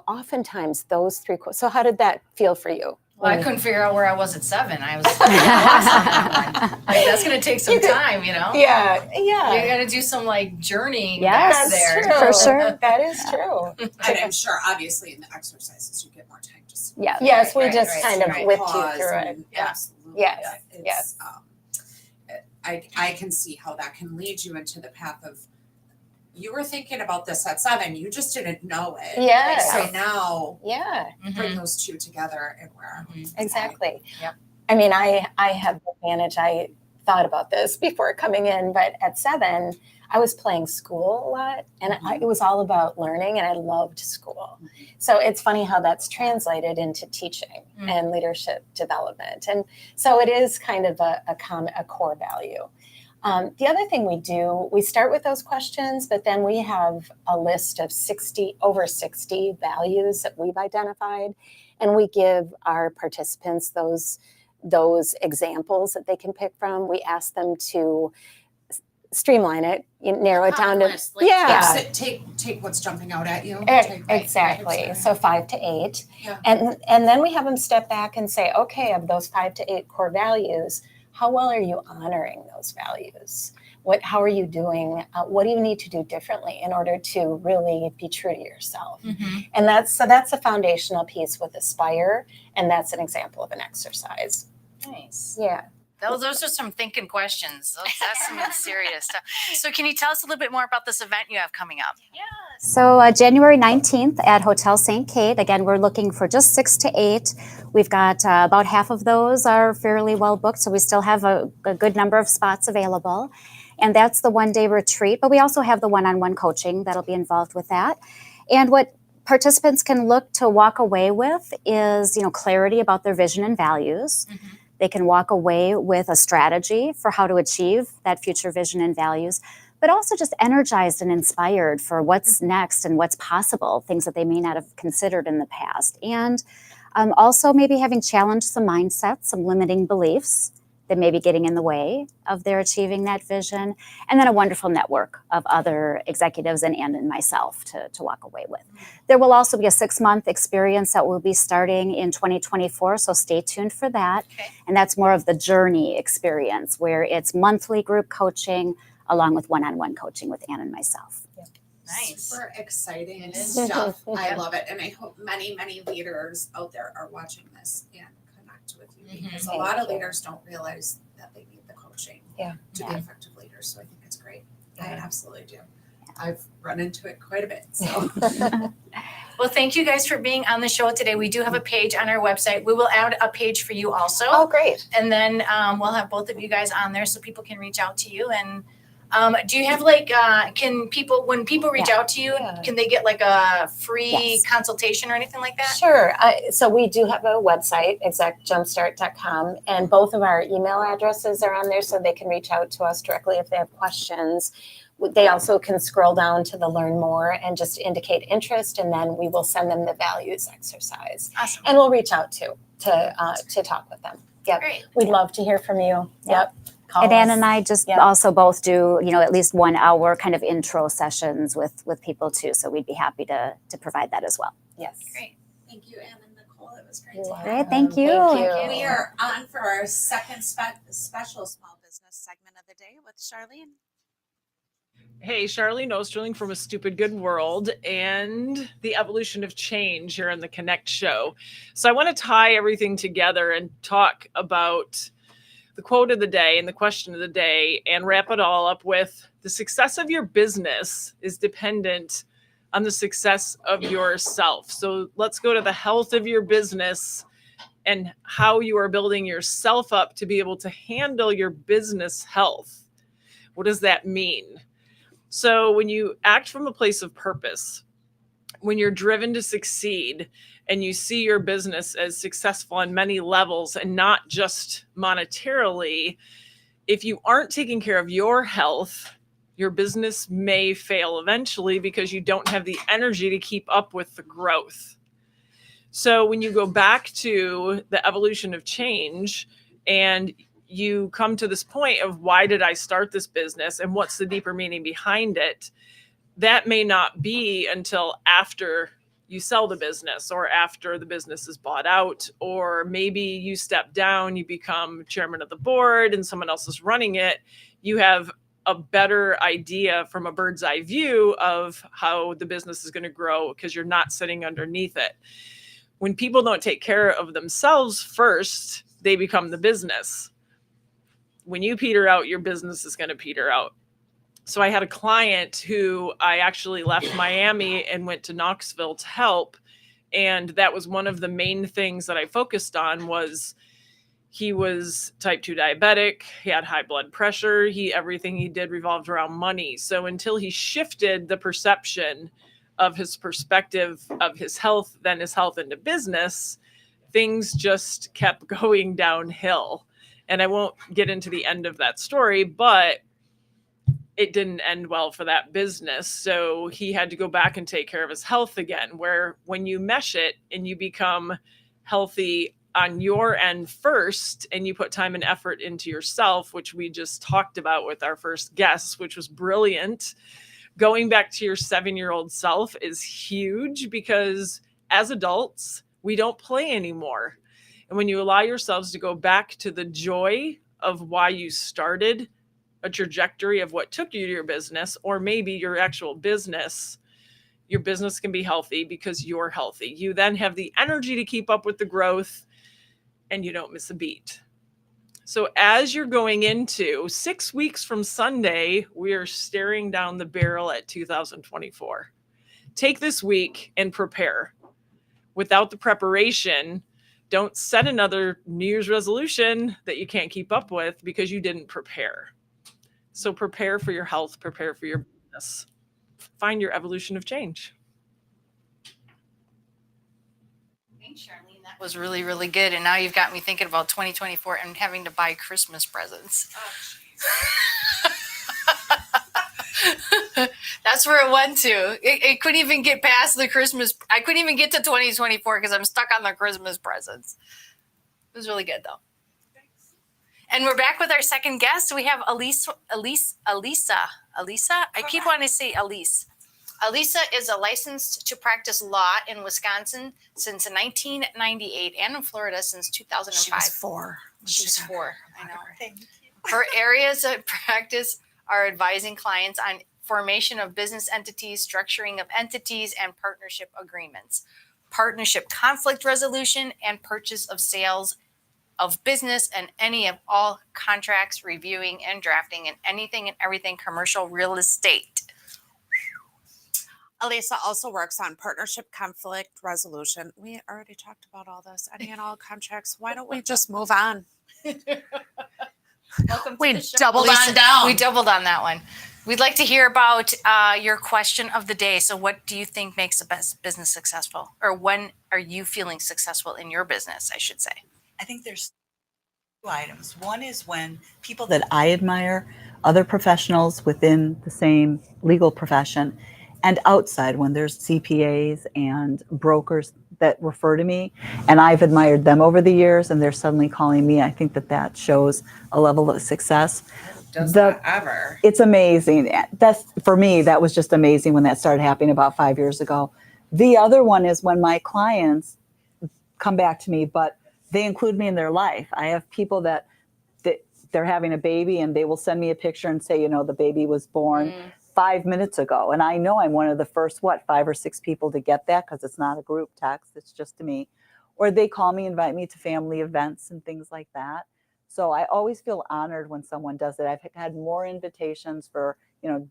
oftentimes those three. So how did that feel for you? Well, I couldn't figure out where I was at 7. I was like, that's going to take some time, Yeah. You got to do some journey Yes, back there. True. For sure. That is true. And I'm sure, obviously, in the exercises, you get more time to see. Yeah. Yes, we Right, just right, kind of right. whipped you Pause through it. and Yeah. Absolutely. Yes, It's, yes. I can see how that can lead you into the path of, you were thinking about this at 7, you just didn't know it. Yes. So now Yeah, bring those two together and where. exactly. Yep. I mean, I have the advantage. I thought about this before coming in, but at 7, I was playing school a lot, and it was all about learning, and I loved school. So it's funny how that's translated into teaching and leadership development. And so it is kind of a core value. The other thing we start with those questions, but then we have a list of over 60 values that we've identified, and we give our participants those examples that they can pick from. We ask them to streamline it, narrow it down to Take what's jumping out at you. Exactly. So 5 to 8, Yeah. and then we have them step back and say, okay, of those 5 to 8 core values, how well are you honoring those values? How are you doing? What do you need to do differently in order to really be true to yourself? And that's a foundational piece with Aspire, and that's an example of an exercise. Nice. Yeah. Those are some thinking questions. That's some serious stuff. So can you tell us a little bit more about this event you have coming up? So January 19th at Hotel St. Kate. Again, we're looking for just 6 to 8. We've got about half of those are fairly well booked, so we still have a good number of spots available. And that's the one-day retreat, but we also have the one-on-one coaching that'll be involved with that. And what participants can look to walk away with is, clarity about their vision and values. They can walk away with a strategy for how to achieve that future vision and values, but also just energized and inspired for what's next and what's possible, things that they may not have considered in the past. And also maybe having challenged some mindsets, some limiting beliefs that may be getting in the way of their achieving that vision, and then a wonderful network of other executives and in myself to walk away with. There will also be a 6-month experience that will be starting in 2024, so stay tuned for that. Okay. And that's more of the journey experience, where it's monthly group coaching along with one-on-one coaching with Ann and myself. Nice. Super exciting It is. stuff. I love it. And I hope many, many leaders out there are watching this and connect with you, because a lot of leaders don't realize that they need the coaching to be effective leaders. So I think it's great. I absolutely do. I've run into it quite a bit. So Well, thank you guys for being on the show today. We do have a page on our website. We will add a page for you also. Oh, great. And then we'll have both of you guys on there so people can reach out to you. And do you have when people reach out to you, can they get a free consultation or anything like that? Sure. So we do have a website, execjumpstart.com, and both of our email addresses are on there, so they can reach out to us directly if they have questions. They also can scroll down to the learn more and just indicate interest, and then we will send them the values exercise. Awesome. And we'll reach out to talk with them. Yep. Great. We'd love to hear from you. Yep. Call And Ann us. and I just also both do, at least 1 hour kind of intro sessions with people too. So we'd be happy to provide that as well. Yes. Great. thank you, Ann and Nicole. It was great You're to welcome. have Great, thank you. Thank you. We are on for our second special small business segment of the day with Charlene. Hey, Charlene Osterling from A Stupid Good World and the Evolution of Change here on the Connect show. So I want to tie everything together and talk about the quote of the day and the question of the day and wrap it all up with the success of your business is dependent on the success of yourself. So let's go to the health of your business and how you are building yourself up to be able to handle your business health. What does that mean? So when you act from a place of purpose when you're driven to succeed and you see your business as successful on many levels and not just monetarily, if you aren't taking care of your health, your business may fail eventually because you don't have the energy to keep up with the growth. So when you go back to the evolution of change and you come to this point of why did I start this business and what's the deeper meaning behind it, that may not be until after you sell the business or after the business is bought out, or maybe you step down, you become chairman of the board and someone else is running it. You have a better idea from a bird's eye view of how the business is going to grow because you're not sitting underneath it. When people don't take care of themselves first, they become the business. When you peter out, your business is going to peter out. So I had a client who I actually left Miami and went to Knoxville to help. And that was one of the main things that I focused on. Was he was type 2 diabetic. He had high blood pressure. Everything he did revolved around money. So until he shifted the perception of his perspective of his health, then his health into business, things just kept going downhill. And I won't get into the end of that story, but it didn't end well for that business. So he had to go back and take care of his health again, where when you mesh it and you become healthy on your end first, and you put time and effort into yourself, which we just talked about with our first guest, which was brilliant. Going back to your 7-year-old self is huge because as adults, we don't play anymore. And when you allow yourselves to go back to the joy of why you started a trajectory of what took you to your business, or maybe your actual business, your business can be healthy because you're healthy. You then have the energy to keep up with the growth and you don't miss a beat. So as you're going into 6 weeks from Sunday, we are staring down the barrel at 2024. Take this week and prepare. Without the preparation, don't set another New Year's resolution that you can't keep up with because you didn't prepare. So prepare for your health, prepare for your business. Find your evolution of change. Thanks, Charlene. That was really, really good. And now you've got me thinking about 2024 and having to buy Christmas presents. Oh, that's where it went to. It couldn't even get past the Christmas. I couldn't even get to 2024 because I'm stuck on the Christmas presents. It was really good, though. And we're back with our second guest. We have Elisa. I keep wanting to say Elise. Elisa is a licensed to practice law in Wisconsin since 1998 and in Florida since 2005. She was 4. She's 4. I know. Thank you. Her areas of practice are advising clients on formation of business entities, structuring of entities, and partnership agreements, partnership conflict resolution, and purchase of sales of business and any of all contracts, reviewing and drafting, and anything and everything commercial real estate. Elisa also works on partnership conflict resolution. We already talked about all this. Any and all contracts. Why don't we just move on? Welcome to We the show. doubled Elisa, on down. We doubled on that one. We'd like to hear about your question of the day. So what do you think makes a best business successful? Or when are you feeling successful in your business, I should say? I think there's 2 items. One is when people that I admire, other professionals within the same legal profession, and outside when there's CPAs and brokers that refer to me, and I've admired them over the years, and they're suddenly calling me. I think that shows a level of success. Does that ever? It's amazing. That's, for me, that was just amazing when that started happening about 5 years ago. The other one is when my clients come back to me, but they include me in their life. I have people that they're having a baby and they will send me a picture and say, the baby was born 5 minutes ago. And I know I'm one of the first, 5 or 6 people to get that because it's not a group text. It's just to me. Or they call me, invite me to family events and things like that. So I always feel honored when someone does it. I've had more invitations for,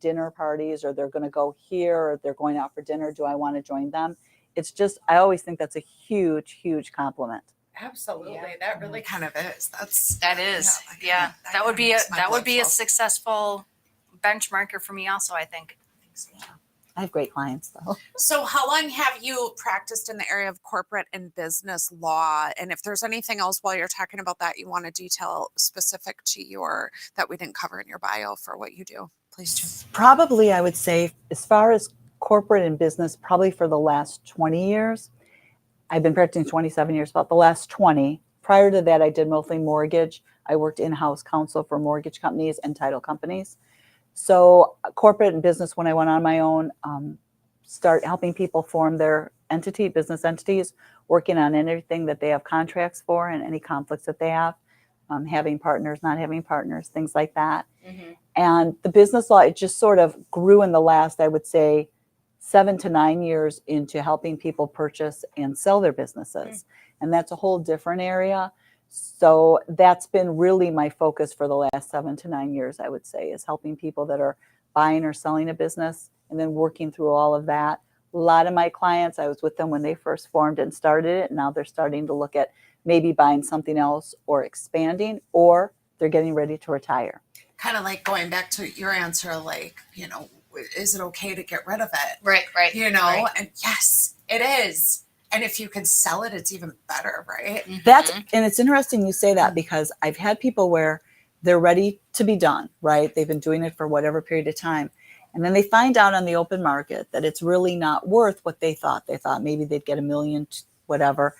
dinner parties, or they're going to go here, or they're going out for dinner. Do I want to join them? It's just, I always think that's a huge, huge compliment. Absolutely. Yeah. That really kind of is. That would be a successful benchmarker for me also, I think. I have great clients though. So how long have you practiced in the area of corporate and business law? And if there's anything else while you're talking about that you want to detail specific to your, that we didn't cover in your bio for what you do, please do. Probably, I would say, as far as corporate and business, probably for the last 20 years. I've been practicing 27 years, about the last 20. Prior to that, I did mostly mortgage. I worked in-house counsel for mortgage companies and title companies. So corporate and business, when I went on my own, start helping people form their entity, business entities, working on anything that they have contracts for and any conflicts that they have, having partners, not having partners, things like that. Mm-hmm. And the business law, it just sort of grew in the last, I would say, 7 to 9 years into helping people purchase and sell their businesses. And that's a whole different area. So that's been really my focus for the last 7 to 9 years, I would say, is helping people that are buying or selling a business and then working through all of that. A lot of my clients, I was with them when they first formed and started it. And now they're starting to look at maybe buying something else or expanding, or they're getting ready to retire. Kind of like going back to your answer, like, you know, is it okay to get rid of it? Right. You know, right. and yes, it is. And if you can sell it, it's even better, right? That's, and it's interesting you say that, because I've had people where they're ready to be done, right? They've been doing it for whatever period of time. And then they find out on the open market that it's really not worth what they thought. They thought maybe they'd get $1 million, whatever.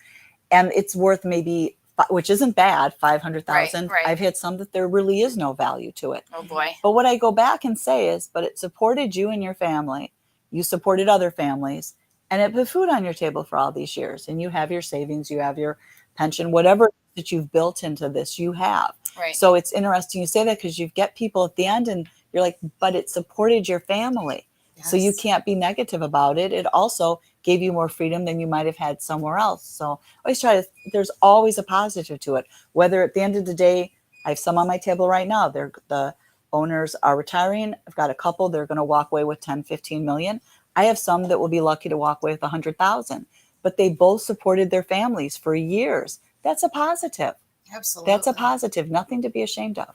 And it's worth maybe, which isn't bad, 500,000. Right. I've had some that there really is no value to it. Oh boy. But what I go back and say is, but it supported you and your family. You supported other families, and it put food on your table for all these years. And you have your savings, you have your pension, whatever that you've built into this, you have. Right. So it's interesting you say that, because you get people at the end and you're like, but it supported your family. Yes. So you can't be negative about it. It also gave you more freedom than you might have had somewhere else. So I always try to, there's always a positive to it. Whether at the end of the day, I have some on my table right now. The owners are retiring. I've got a couple, they're going to walk away with 10, 15 million. I have some that will be lucky to walk away with 100,000, but they both supported their families for years. That's a positive. Absolutely. That's a positive, nothing to be ashamed of.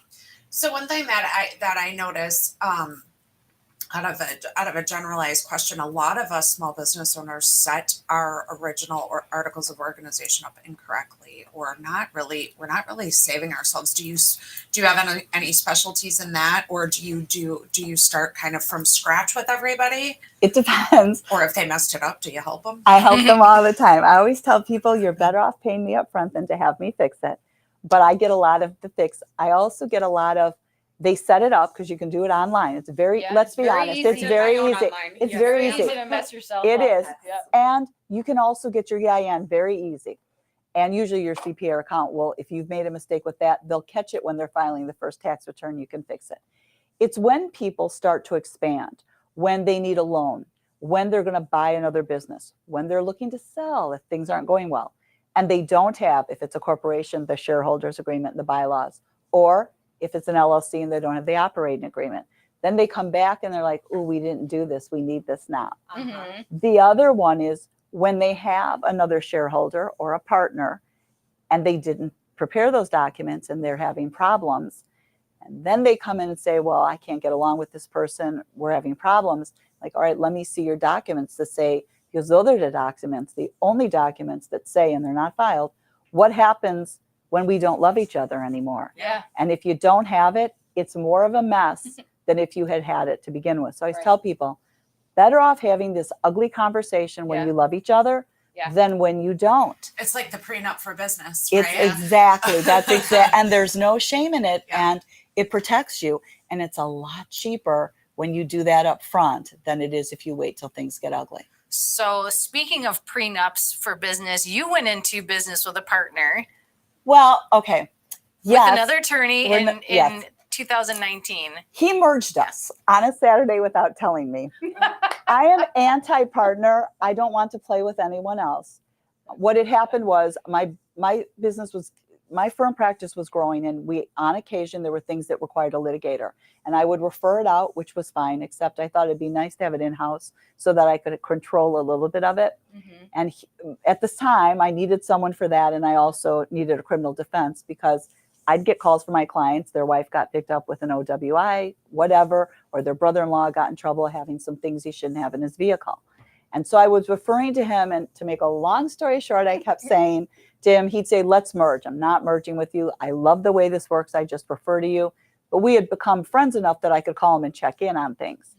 So one thing that I notice, out of a generalized question, a lot of us small business owners set our original or articles of organization up incorrectly, or we're not really saving ourselves. Do you have any specialties in that, or do you start kind of from scratch with everybody? It depends. Or if they messed it up, do you help them? I help them all the time. I always tell people, you're better off paying me up front than to have me fix it. But I get a lot of the fix. I also get a lot of, they set it up because you can do it online. It's very, let's be honest, it's very easy. It's very easy to mess yourself It up. is. Yep. And you can also get your EIN very easy. And usually your CPA account will, if you've made a mistake with that, they'll catch it when they're filing the first tax return. You can fix it. It's when people start to expand, when they need a loan, when they're going to buy another business, when they're looking to sell if things aren't going well. And they don't have, if it's a corporation, the shareholders agreement, the bylaws, or if it's an LLC and they don't have the operating agreement, then they come back and they're like, oh, we didn't do this. We need this now. The other one is when they have another shareholder or a partner and they didn't prepare those documents and they're having problems. And then they come in and say, well, I can't get along with this person. We're having problems. Like, all right, let me see your documents to say, because those are the documents, the only documents that say, and they're not filed, what happens when we don't love each other anymore. Yeah. And if you don't have it, it's more of a mess than if you had it to begin with. So I always tell people, better off having this ugly conversation when you love each other than when you don't. It's like the prenup for business, It's right? exactly, that's exactly, and there's no shame in it, and it protects you. And it's a lot cheaper when you do that up front than it is if you wait till things get ugly. So speaking of prenups for business, you went into business with a partner. Well, okay. With another attorney in yes. 2019. He merged us on a Saturday without telling me. I am anti-partner. I don't want to play with anyone else. What had happened was my business was, my firm practice was growing, and we, on occasion, there were things that required a litigator. And I would refer it out, which was fine, except I thought it'd be nice to have it in-house so that I could control a little bit of it. And at this time, I needed someone for that. And I also needed a criminal defense because I'd get calls from my clients. Their wife got picked up with an OWI, whatever, or their brother-in-law got in trouble having some things he shouldn't have in his vehicle. And so I was referring to him, and to make a long story short, I kept saying to him, he'd say, let's merge. I'm not merging with you. I love the way this works. I just refer to you. But we had become friends enough that I could call him and check in on things.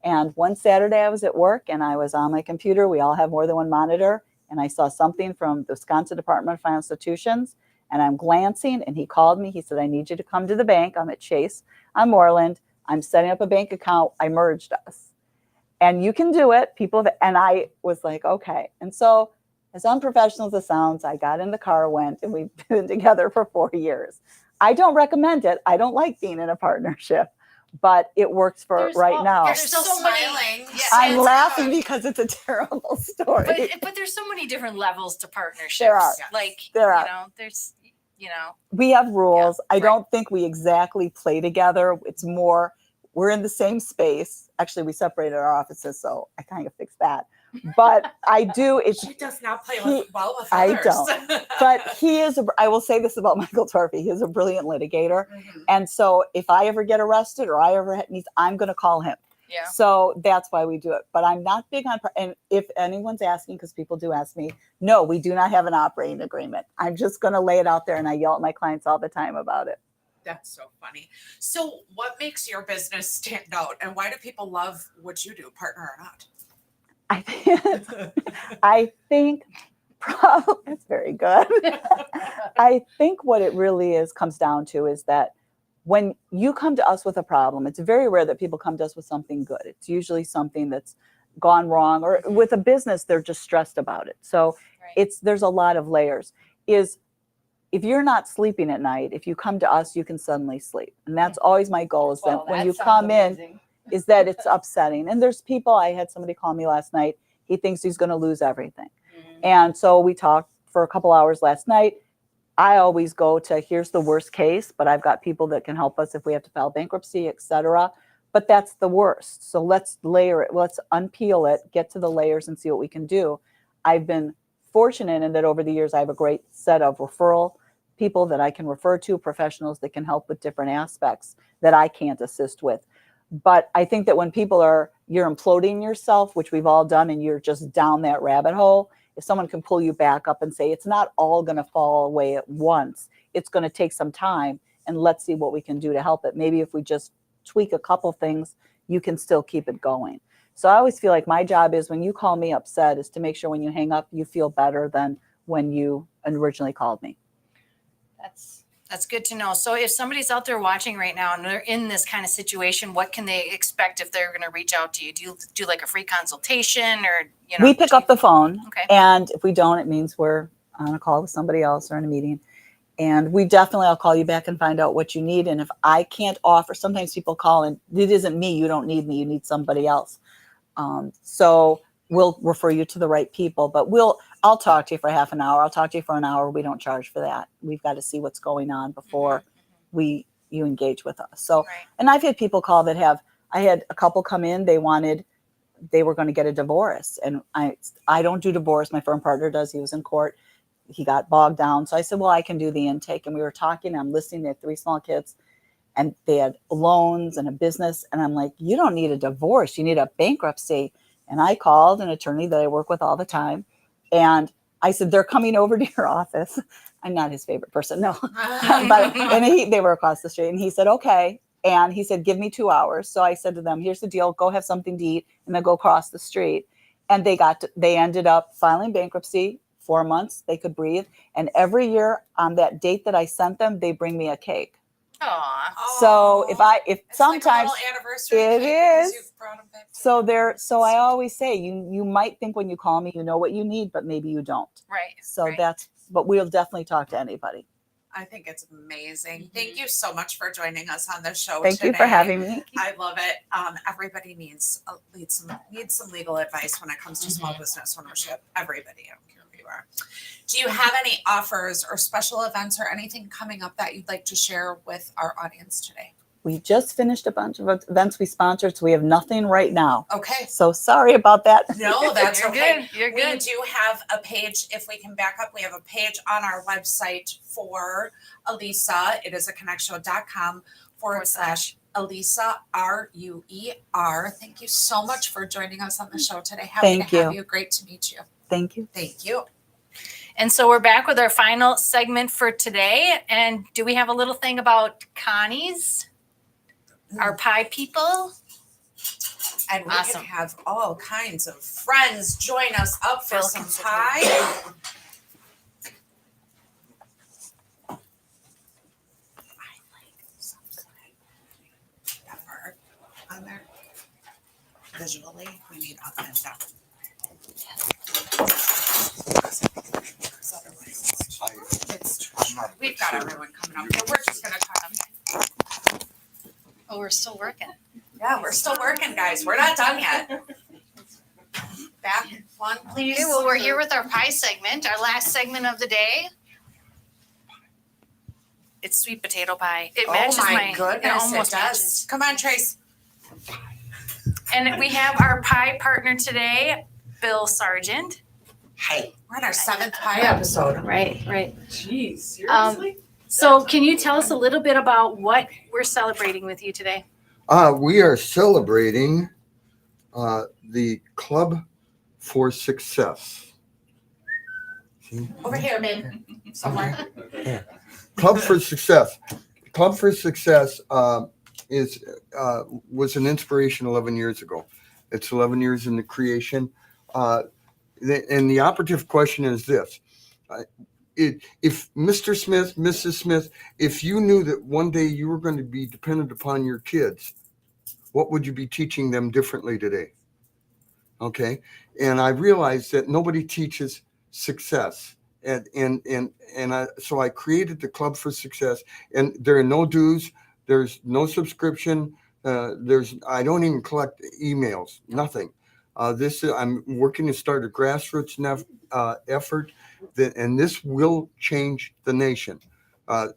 And one Saturday I was at work and I was on my computer. We all have more than one monitor. And I saw something from the Wisconsin Department of Financial Institutions. And I'm glancing, and he called me. He said, I need you to come to the bank. I'm at Chase on Moreland. I'm setting up a bank account. I merged us. And you can do it. And I was like, okay. And so, as unprofessional as it sounds, I got in the car, went, and we've been together for 4 years. I don't recommend it. I don't like being in a partnership, but it works for now. You're still smiling. I'm laughing because it's a terrible story. But there's so many different levels to partnerships. There are. Like, There are. you know, there's, you know. We have rules. Yeah, I don't think we exactly play together. It's more, we're in the same space. Actually, we separated our offices, so I kind of fixed that. But I do. She does not play well with others. I don't. But I will say this about Michael Torpey. He is a brilliant litigator. And so if I ever get arrested or I ever need, I'm going to call him. Yeah. So that's why we do it. But I'm not big on, and if anyone's asking, because people do ask me, no, we do not have an operating agreement. I'm just going to lay it out there, and I yell at my clients all the time about it. That's so funny. So what makes your business stand out, and why do people love what you do, partner or not? I think that's very good. I think what it really comes down to is that when you come to us with a problem, it's very rare that people come to us with something good. It's usually something that's gone wrong, or with a business, they're just stressed about it. So there's a lot of layers. If you're not sleeping at night, if you come to us, you can suddenly sleep. And that's always my goal, is that when you come in, is that it's upsetting. And there's people, I had somebody call me last night. He thinks he's going to lose everything. And so we talked for a couple hours last night. I always go to, here's the worst case, but I've got people that can help us if we have to file bankruptcy, et cetera. But that's the worst. So let's layer it. Let's unpeel it, get to the layers and see what we can do. I've been fortunate in that over the years, I have a great set of referral people that I can refer to, professionals that can help with different aspects that I can't assist with. But I think that when you're imploding yourself, which we've all done, and you're just down that rabbit hole, if someone can pull you back up and say, it's not all going to fall away at once, it's going to take some time, and let's see what we can do to help it. Maybe if we just tweak a couple things, you can still keep it going. So I always feel like my job is, when you call me upset, is to make sure when you hang up, you feel better than when you originally called me. That's good to know. So if somebody's out there watching right now and they're in this kind of situation, what can they expect if they're going to reach out to you? Do you do like a free consultation, or, you know? We pick up the phone. Okay. And if we don't, it means we're on a call with somebody else or in a meeting. And I'll call you back and find out what you need. And if I can't offer, sometimes people call and it isn't me, you don't need me, you need somebody else. So we'll refer you to the right people, but I'll talk to you for half an hour. I'll talk to you for an hour. We don't charge for that. We've got to see what's going on before you engage with us. So, and I've had people call I had a couple come in, they were going to get a divorce, and I don't do divorce. My firm partner does. He was in court. He got bogged down. So I said, well, I can do the intake. And we were talking, I'm listening. They had 3 small kids, and they had loans and a business. And I'm like, you don't need a divorce. You need a bankruptcy. And I called an attorney that I work with all the time. And I said, they're coming over to your office. I'm not his favorite person, no. They were across the street. And he said, okay. And he said, give me 2 hours. So I said to them, here's the deal. Go have something to eat and then go across the street. And they ended up filing bankruptcy. 4 months, they could breathe. And every year on that date that I sent them, they bring me a cake. Aww. So if It's sometimes like a little anniversary it cake is. You've brought them back to So I always say, you might think when you call me, you know what you need, but maybe you don't. Right. So but we'll definitely talk to anybody. I think it's amazing. Thank you so much for joining us on the show Thank today. you for having me. I love it. Everybody needs some legal advice when it comes to small business ownership. Everybody, I don't care who you are. Do you have any offers or special events or anything coming up that you'd like to share with our audience today? We just finished a bunch of events we sponsored, so we have nothing right now. Okay. So sorry about that. No, that's You're okay. good. You're We good. do have a page. If we can back up, we have a page on our website for Elisa. It is aconnectshow.com/Elisa RUER. Thank you so much for joining us on the show today. Happy Thank to have you. you. Great to meet you. Thank you. Thank you. And so we're back with our final segment for today. And do we have a little thing about Connie's, our pie people? And we Awesome. can have all kinds of friends join us up for Phil some can sit pie. I like some pepper on there. Visually, we need up and down. We've got everyone coming up here. We're just gonna talk. Oh, we're still working. Yeah, we're still working, guys. We're not done yet. Back one, please. Okay, well, we're here with our pie segment, our last segment of the day. It's sweet potato pie. It matches Oh my my goodness, it almost it does. matches. Come on, Trace. And we have our pie partner today, Bill Sargent. Hi. We're on our 7th pie episode. Right. Jeez, seriously? So can you tell us a little bit about what We're celebrating with you today. We are celebrating the Club for Success. See? Over here, man. Somewhere. Club for Success. Club for Success was an inspiration 11 years ago. It's 11 years in the creation. And the operative question is this. If Mr. Smith, Mrs. Smith, if you knew that one day you were going to be dependent upon your kids, what would you be teaching them differently today? Okay. And I realized that nobody teaches success. So I created the Club for Success, and there are no dues. There's no subscription. I don't even collect emails, nothing. I'm working to start a grassroots effort and this will change the nation,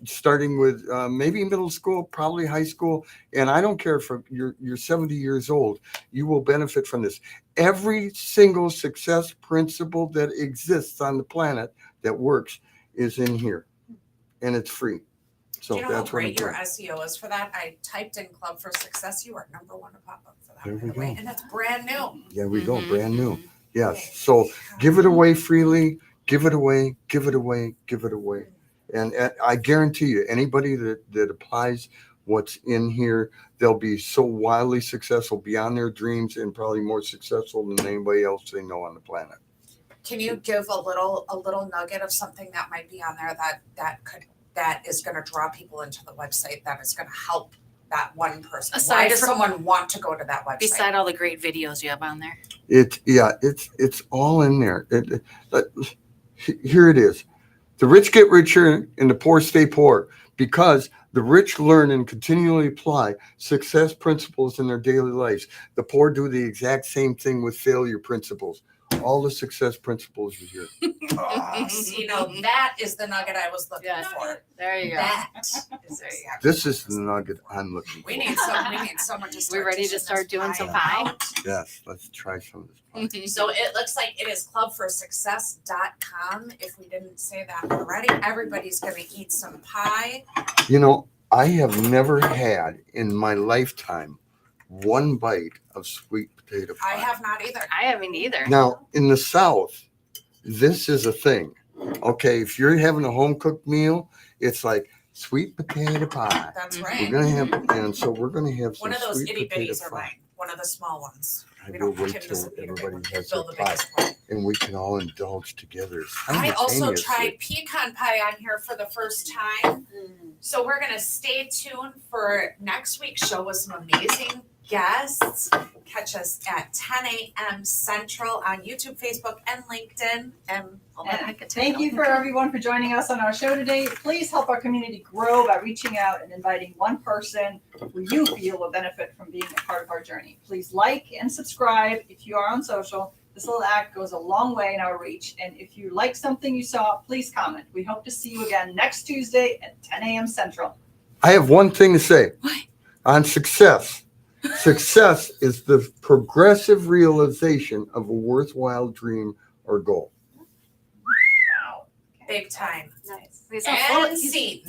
starting with maybe middle school, probably high school. And I don't care if you're 70 years old, you will benefit from this. Every single success principle that exists on the planet that works is in here, and it's free. So Do you know that's how what I'm great your doing. SEO is for that? I typed in Club for Success. You are number 1 to pop up for that. There by we the way. go. And that's brand new. Yeah, we go, Mhm, brand new. mhm. Yes. So give it away freely, give it away, give it away, give it away. And I guarantee you, anybody that applies what's in here, they'll be so wildly successful beyond their dreams and probably more successful than anybody else they know on the planet. Can you give a little nugget of something that might be on there that is going to draw people into the website, that is going to help that one person? Why Aside does from- someone want to go to that website? Beside all the great videos you have on there. It's all in there. Here it is. The rich get richer and the poor stay poor because the rich learn and continually apply success principles in their daily lives. The poor do the exact same thing with failure principles. All the success principles are here. That is the nugget I was looking for. There you go. That is exactly. This is the nugget I'm looking for. We need someone to start. We ready to dishing start this doing some pie pie? out. Yes, let's try some of this pie. So it looks like it is clubforsuccess.com. If we didn't say that already, everybody's going to eat some pie. You know, I have never had in my lifetime one bite of sweet potato pie. I have not either. I haven't either. Now, in the South, this is a thing. Okay, if you're having a home cooked meal, it's like sweet potato pie. That's We're right. gonna have, and so we're gonna have some One of those sweet itty potato bitties are pie. mine. One of the small ones. I We will don't wait Kim till doesn't need a big one. everybody has Bill their the pie, biggest one. and we can all indulge together. I also simultaneously. tried pecan pie on here for the first time. So we're gonna stay tuned for next week's show with some amazing guests. Catch us at 10 a.m. Central on YouTube, Facebook, and LinkedIn. And Thank you for everyone for joining us on our show today. Please help our community grow by reaching out and inviting one person who you feel will benefit from being a part of our journey. Please like and subscribe if you are on social. This little act goes a long way in our reach. And if you like something you saw, please comment. We hope to see you again next Tuesday at 10 a.m. Central. I have one thing to say. What? on success. Success is the progressive realization of a worthwhile dream or goal. Big time. Nice. And scene.